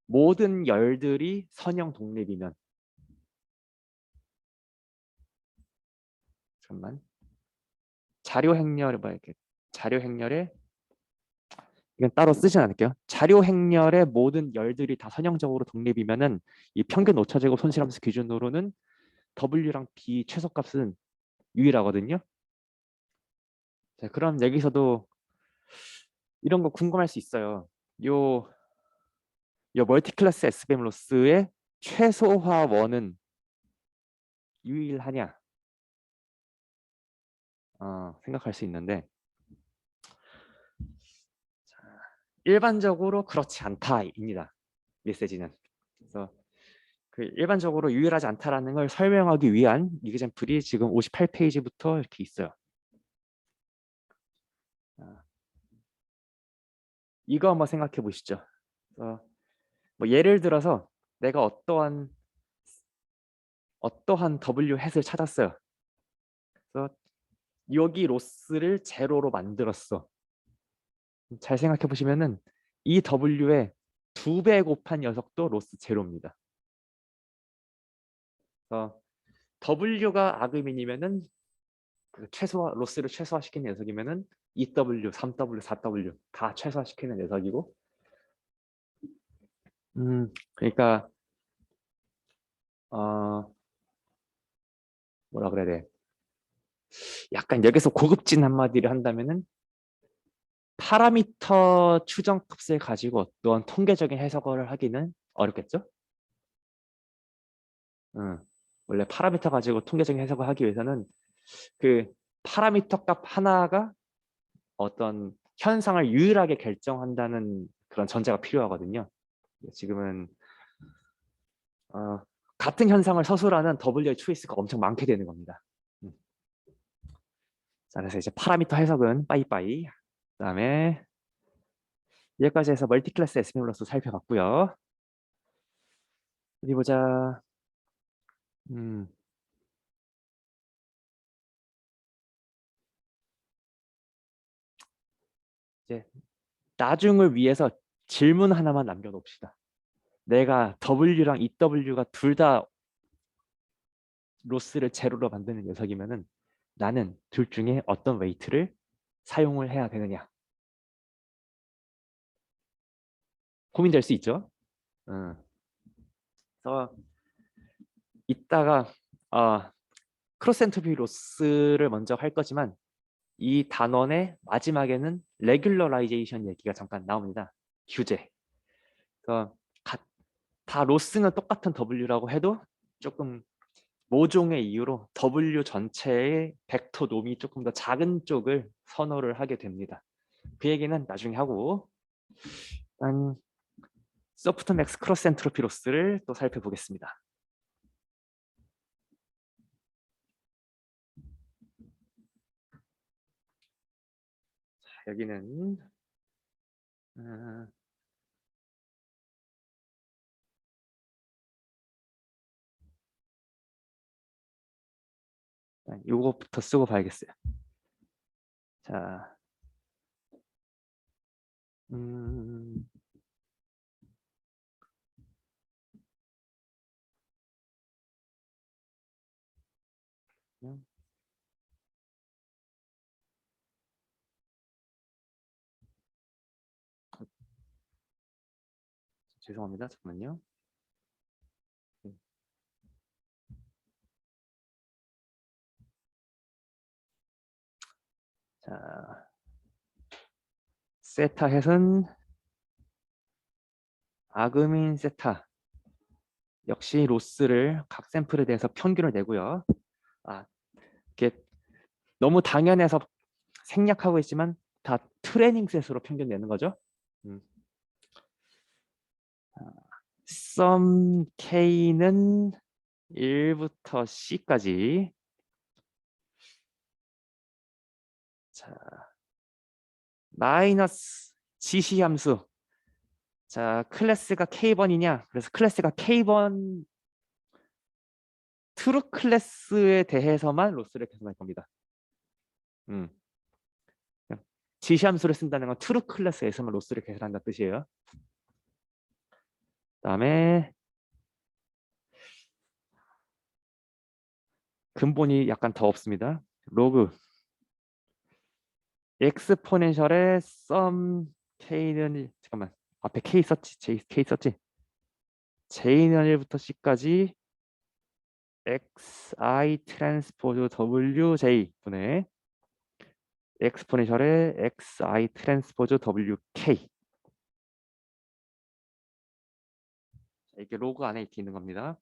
모든 열들이 선형 독립이면 잠깐만 자료 행렬 이렇게 자료 행렬에 이건 따로 쓰진 않을게요. 자료 행렬의 모든 열들이 다 선형적으로 독립이면은 이 평균 오차제곱 손실함수 기준으로는 W랑 B 최소값은 유일하거든요. 자, 그럼 여기서도 이런 거 궁금할 수 있어요. 요 멀티 클래스 SVM 로스의 최소화원은 유일하냐? 생각할 수 있는데 일반적으로 그렇지 않다입니다. 메시지는. 그래서 그 일반적으로 유일하지 않다라는 걸 설명하기 위한 이그젬플이 지금 58페이지부터 이렇게 있어요. 이거 한번 생각해 보시죠. 뭐 예를 들어서 내가 어떠한 W 햇을 찾았어요. 그래서 여기 로스를 제로로 만들었어. 잘 생각해 보시면은 이 W의 2배 곱한 녀석도 로스 제로입니다. 그래서 W가 아그민이면은 그 로스를 최소화시키는 녀석이면은 2W, 3W, 4W 다 최소화시키는 녀석이고, 그러니까 뭐라 그래야 돼? 약간 여기서 고급진 한마디를 한다면은 파라미터 추정 값을 가지고 어떤 통계적인 해석을 하기는 어렵겠죠? 원래 파라미터 가지고 통계적인 해석을 하기 위해서는 그 파라미터 값 하나가 어떤 현상을 유일하게 결정한다는 그런 전제가 필요하거든요. 지금은 같은 현상을 서술하는 W의 초이스가 엄청 많게 되는 겁니다. 자, 그래서 이제 파라미터 해석은 빠이빠이. 그다음에 여기까지 해서 멀티클래스 에스피몰러스 살펴봤고요. 어디 보자. 음, 이제 나중을 위해서 질문 하나만 남겨놓읍시다. 내가 W랑 EW가 둘 다 로스를 제로로 만드는 녀석이면은 나는 둘 중에 어떤 웨이트를 사용을 해야 되느냐. 고민될 수 있죠. 그래서 이따가 크로스 엔트로피 로스를 먼저 할 거지만 이 단원의 마지막에는 레귤러라이제이션 얘기가 잠깐 나옵니다. 규제. 그래서 다 로스는 똑같은 W라고 해도 조금 모종의 이유로 W 전체의 벡터 놈이 조금 더 작은 쪽을 선호를 하게 됩니다. 그 얘기는 나중에 하고 일단 소프트맥스 크로스 엔트로피 로스를 또 살펴보겠습니다. 자, 여기는 요거부터 쓰고 봐야겠어요. 자, 죄송합니다. 잠깐만요. 자, 세타 햇은 아그민 세타 역시 로스를 각 샘플에 대해서 평균을 내고요. 이게 너무 당연해서 생략하고 있지만 다 트레이닝 셋으로 평균 내는 거죠. 썸 K는 1부터 C까지. 자, 마이너스 지시 함수. 자, 클래스가 K번이냐? 그래서 클래스가 K번 트루 클래스에 대해서만 로스를 계산할 겁니다. 지시 함수를 쓴다는 건 트루 클래스에서만 로스를 계산한다는 뜻이에요. 그다음에 근본이 약간 더 없습니다. 로그 엑스포넨셜의 썸 K는 잠깐만 앞에 K 썼지? K 썼지? J는 1부터 C까지 XI 트랜스포즈 WJ 분의 엑스포넨셜의 XI 트랜스포즈 WK 이게 로그 안에 이렇게 있는 겁니다.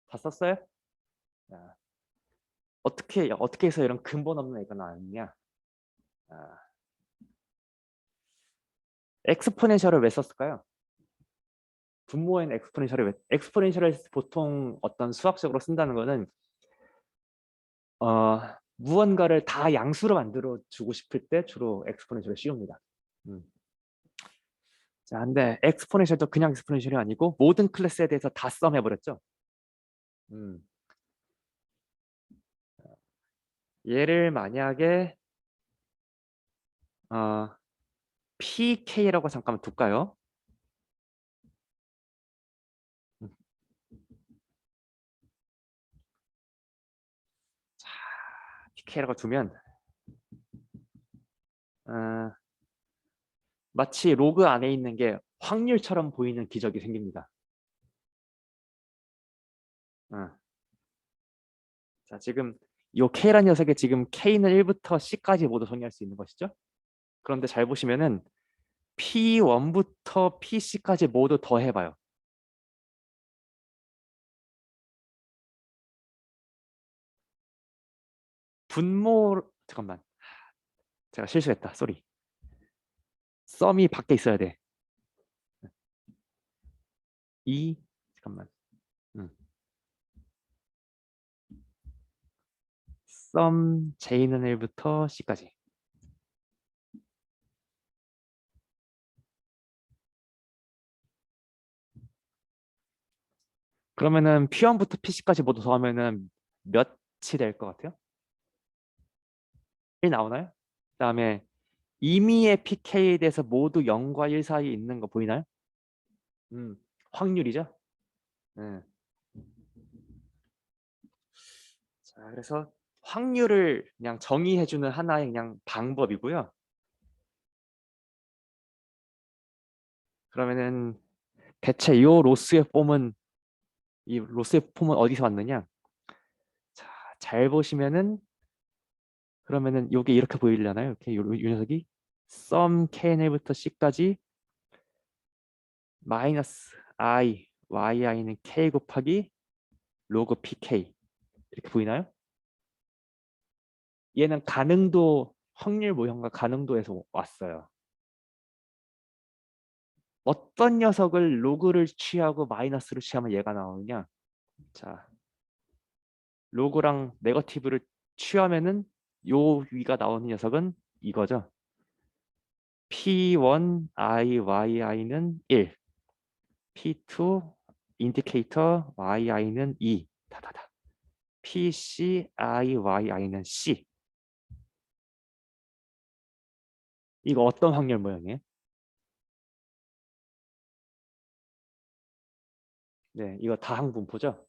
다 썼어요? 자, 어떻게 해서 이런 근본 없는 애가 나왔냐? 아, 엑스포넨셜을 왜 썼을까요? 분모엔 엑스포넨셜을 보통 어떤 수학적으로 쓴다는 거는 무언가를 다 양수로 만들어 주고 싶을 때 주로 엑스포넨셜을 씌웁니다. 음. 자, 근데 엑스포넨셜도 그냥 엑스포넨셜이 아니고 모든 클래스에 대해서 다 썸해버렸죠. 음. 얘를 만약에 어, PK라고 잠깐만 둘까요? 음. 자, PK라고 두면 어, 마치 로그 안에 있는 게 확률처럼 보이는 기적이 생깁니다. 어. 자, 지금 요 K라는 녀석에 지금 K는 1부터 C까지 모두 정의할 수 있는 것이죠. 그런데 잘 보시면은 P1부터 PC까지 모두 더해봐요. 잠깐만, 제가 실수했다. 쏘리. 썸이 밖에 있어야 돼. 잠깐만. 음. 썸 J는 1부터 C까지. 그러면은 P1부터 PC까지 모두 더하면은 몇이 될 것 같아요? 1 나오나요? 그다음에 임의의 PK에 대해서 모두 0과 1 사이에 있는 거 보이나요? 음, 확률이죠. 네. 자, 그래서 확률을 그냥 정의해주는 하나의 그냥 방법이고요. 그러면은 대체 이 로스의 폼은 어디서 왔느냐? 자, 잘 보시면은 그러면은 이게 이렇게 보이려나요? 이렇게 이 녀석이 썸 KNL부터 C까지 마이너스 I, YI는 K 곱하기 로그 PK 이렇게 보이나요? 얘는 가능도 확률 모형과 가능도에서 왔어요. 어떤 녀석을 로그를 취하고 마이너스를 취하면 얘가 나오느냐? 자, 로그랑 네거티브를 취하면은 요 위가 나오는 녀석은 이거죠. P1 IYI는 1, P2 인디케이터 YI는 2, 다다다. PC IYI는 C. 이거 어떤 확률 모형이에요? 네, 이거 다항 분포죠.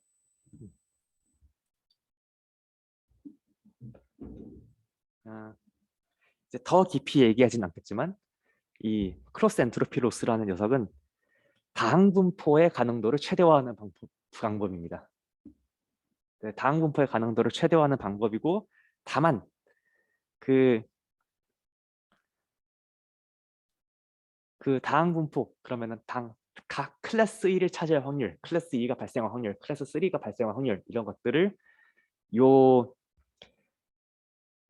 아, 이제 더 깊이 얘기하진 않겠지만 이 크로스 엔트로피 로스라는 녀석은 다항 분포의 가능도를 최대화하는 방법입니다. 네, 다항 분포의 가능도를 최대화하는 방법이고 다만 그, 그 다항 분포 그러면은 각 클래스 1을 차지할 확률, 클래스 2가 발생할 확률, 클래스 3가 발생할 확률 이런 것들을 요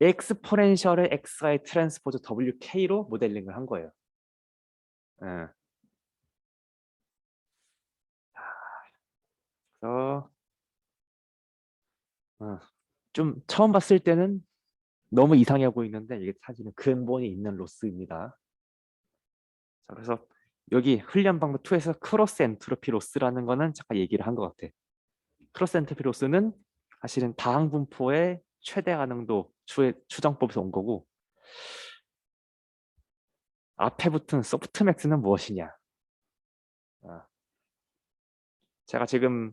엑스포넨셜의 xy 트랜스포즈 wk로 모델링을 한 거예요. 예. 그래서 좀 처음 봤을 때는 너무 이상해 보이는데 이게 사실은 근본이 있는 로스입니다. 자, 그래서 여기 훈련 방법 2에서 크로스 엔트로피 로스라는 거는 잠깐 얘기를 한 것 같아. 크로스 엔트로피 로스는 사실은 다항 분포의 최대 가능도 추정법에서 온 거고 앞에 붙은 소프트맥스는 무엇이냐? 아, 제가 지금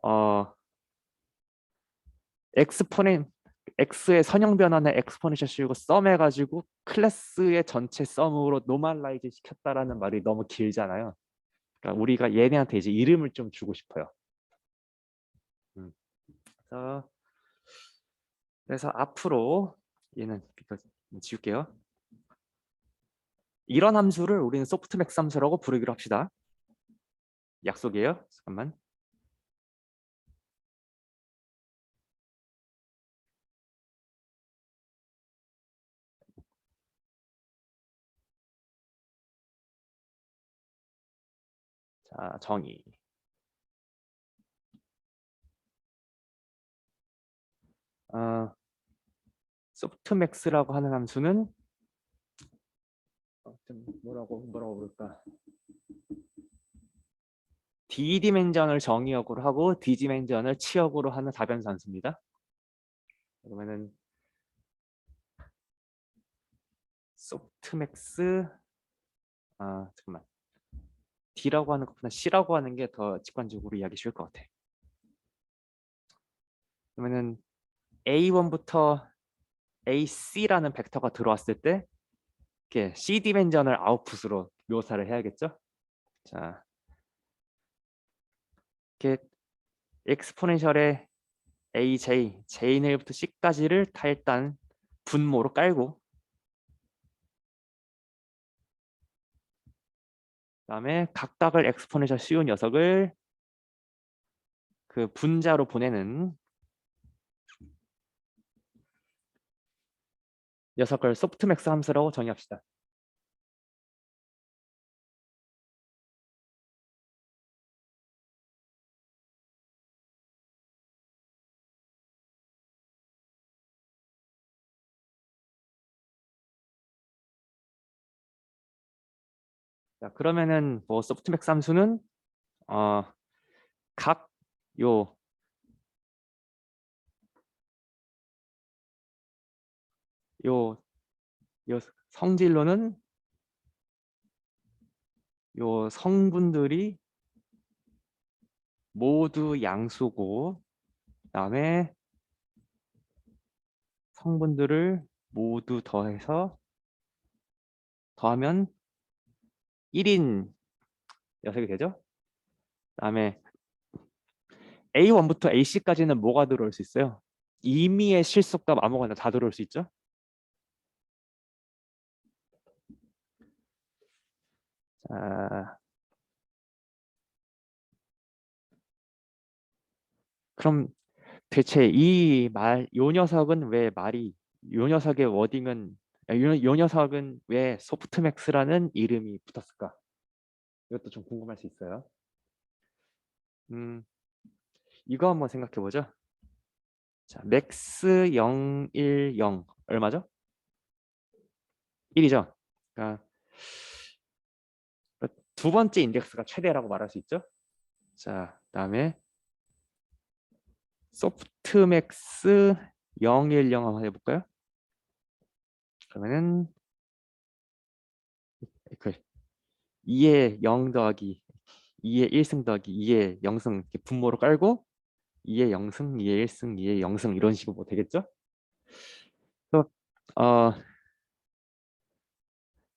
어 엑스포넨 x의 선형 변환에 엑스포넨셜 씌우고 썸 해가지고 클래스의 전체 썸으로 노멀라이즈 시켰다라는 말이 너무 길잖아요. 그러니까 우리가 얘네한테 이제 이름을 좀 주고 싶어요. 그래서, 그래서 앞으로 얘는 이거 지울게요. 이런 함수를 우리는 소프트맥스 함수라고 부르기로 합시다. 약속이에요. 잠깐만. 자, 정의. 소프트맥스라고 하는 함수는 좀 뭐라고 부를까? D디멘전을 정의역으로 하고 D디멘전을 치역으로 하는 다변수 함수입니다. 그러면은 소프트맥스 잠깐만. D라고 하는 것보다 C라고 하는 게 더 직관적으로 이해하기 쉬울 것 같아. 그러면은 A1부터 AC라는 벡터가 들어왔을 때 이렇게 C 디멘전을 아웃풋으로 묘사를 해야겠죠? 자, 이렇게 엑스포넨셜의 AJ, J1부터 C까지를 다 일단 분모로 깔고 그다음에 각각을 엑스포넨셜 씌운 녀석을 그 분자로 보내는 녀석을 소프트맥스 함수라고 정의합시다. 자, 그러면은 뭐 소프트맥스 함수는 각 요 요 요 성질로는 요 성분들이 모두 양수고 그다음에 성분들을 모두 더하면 1인 녀석이 되죠. 그다음에 A1부터 AC까지는 뭐가 들어올 수 있어요? 임의의 실속값 아무거나 다 들어올 수 있죠. 자, 그럼 대체 요 녀석은 왜 요 녀석의 워딩은, 요 녀석은 왜 소프트맥스라는 이름이 붙었을까? 이것도 좀 궁금할 수 있어요. 음, 이거 한번 생각해 보죠. 자, 맥스 0, 1, 0 얼마죠? 1이죠. 그러니까 두 번째 인덱스가 최대라고 말할 수 있죠. 자, 그다음에 소프트맥스 0, 1, 0 한번 해볼까요? 그러면은 그 2의 0 더하기 2의 1승 더하기 2의 0승 이렇게 분모로 깔고 2의 0승, 2의 1승, 2의 0승 이런 식으로 뭐 되겠죠? 그래서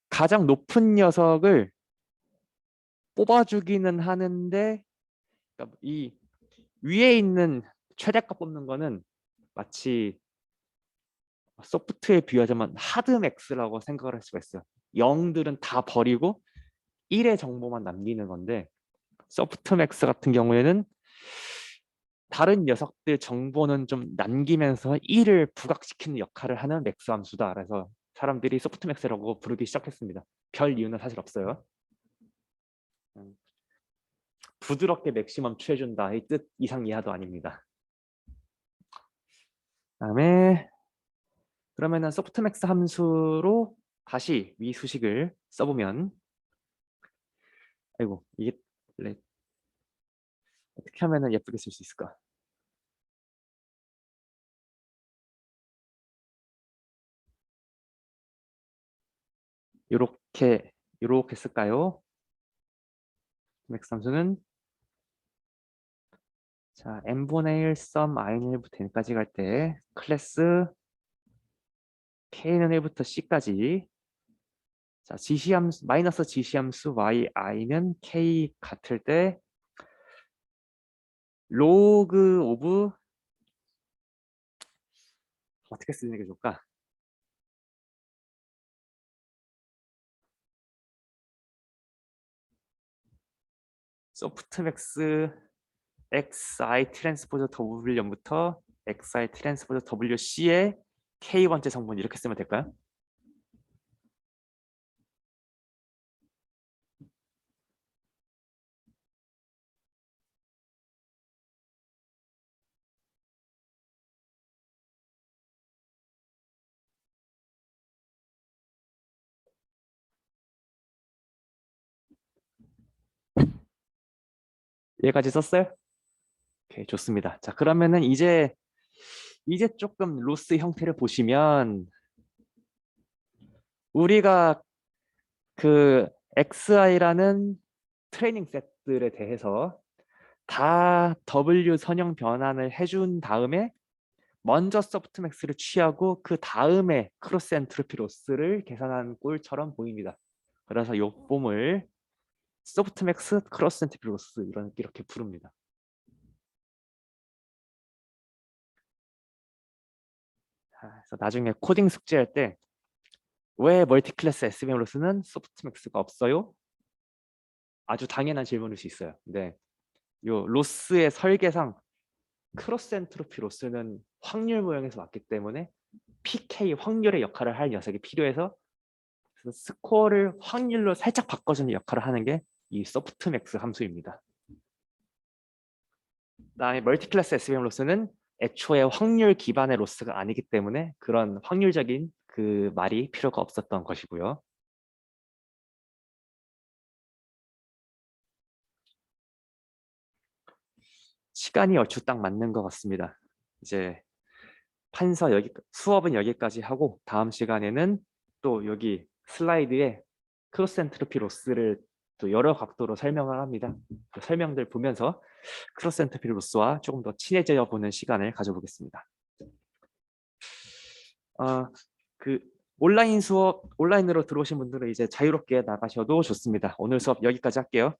가장 높은 녀석을 뽑아주기는 하는데 그러니까 이 위에 있는 최대값 뽑는 거는 마치 소프트에 비유하자면 하드맥스라고 생각을 할 수가 있어요. 0들은 다 버리고 1의 정보만 남기는 건데 소프트맥스 같은 경우에는 다른 녀석들 정보는 좀 남기면서 1을 부각시키는 역할을 하는 맥스 함수다. 그래서 사람들이 소프트맥스라고 부르기 시작했습니다. 별 이유는 사실 없어요. 부드럽게 맥시멈 취해준다 이 뜻 이상 이하도 아닙니다. 그다음에 그러면은 소프트맥스 함수로 다시 위 수식을 써보면 아이고 이게 원래 어떻게 하면은 예쁘게 쓸 수 있을까? 요렇게 쓸까요? 맥스 함수는 자, n분의 1 썸 i는 1부터 n까지 갈 때 클래스 k는 1부터 c까지. 자, 지시함수 마이너스 지시함수 yi는 k 같을 때 로그 오브 어떻게 쓰는 게 좋을까? 소프트맥스 xi 트랜스포저 w0부터 xi 트랜스포저 wc의 k번째 성분 이렇게 쓰면 될까요? 얘까지 썼어요? 오케이, 좋습니다. 자, 그러면은 이제 조금 로스 형태를 보시면 우리가 그xi라는 트레이닝 셋들에 대해서 다 W 선형 변환을 해준 다음에 먼저 소프트맥스를 취하고 그 다음에 크로스 엔트로피 로스를 계산한 꼴처럼 보입니다. 그래서 이 폼을 소프트맥스 크로스 엔트로피 로스 이렇게 부릅니다. 그래서 나중에 코딩 숙제할 때 왜 멀티클래스 SVM 로스는 소프트맥스가 없어요? 아주 당연한 질문일 수 있어요. 근데 요 로스의 설계상 크로스 엔트로피 로스는 확률 모형에서 왔기 때문에 PK 확률의 역할을 할 녀석이 필요해서 그래서 스코어를 확률로 살짝 바꿔주는 역할을 하는 게 이 소프트맥스 함수입니다. 그다음에 멀티클래스 SVM 로스는 애초에 확률 기반의 로스가 아니기 때문에 그런 확률적인 그 말이 필요가 없었던 것이고요. 시간이 얼추 딱 맞는 것 같습니다. 이제 판서 여기 수업은 여기까지 하고 다음 시간에는 또 여기 슬라이드에 크로스 엔트로피 로스를 또 여러 각도로 설명을 합니다. 그 설명들 보면서 크로스 엔트로피 로스와 조금 더 친해져 보는 시간을 가져보겠습니다. 그 온라인 수업 온라인으로 들어오신 분들은 이제 자유롭게 나가셔도 좋습니다. 오늘 수업 여기까지 할게요.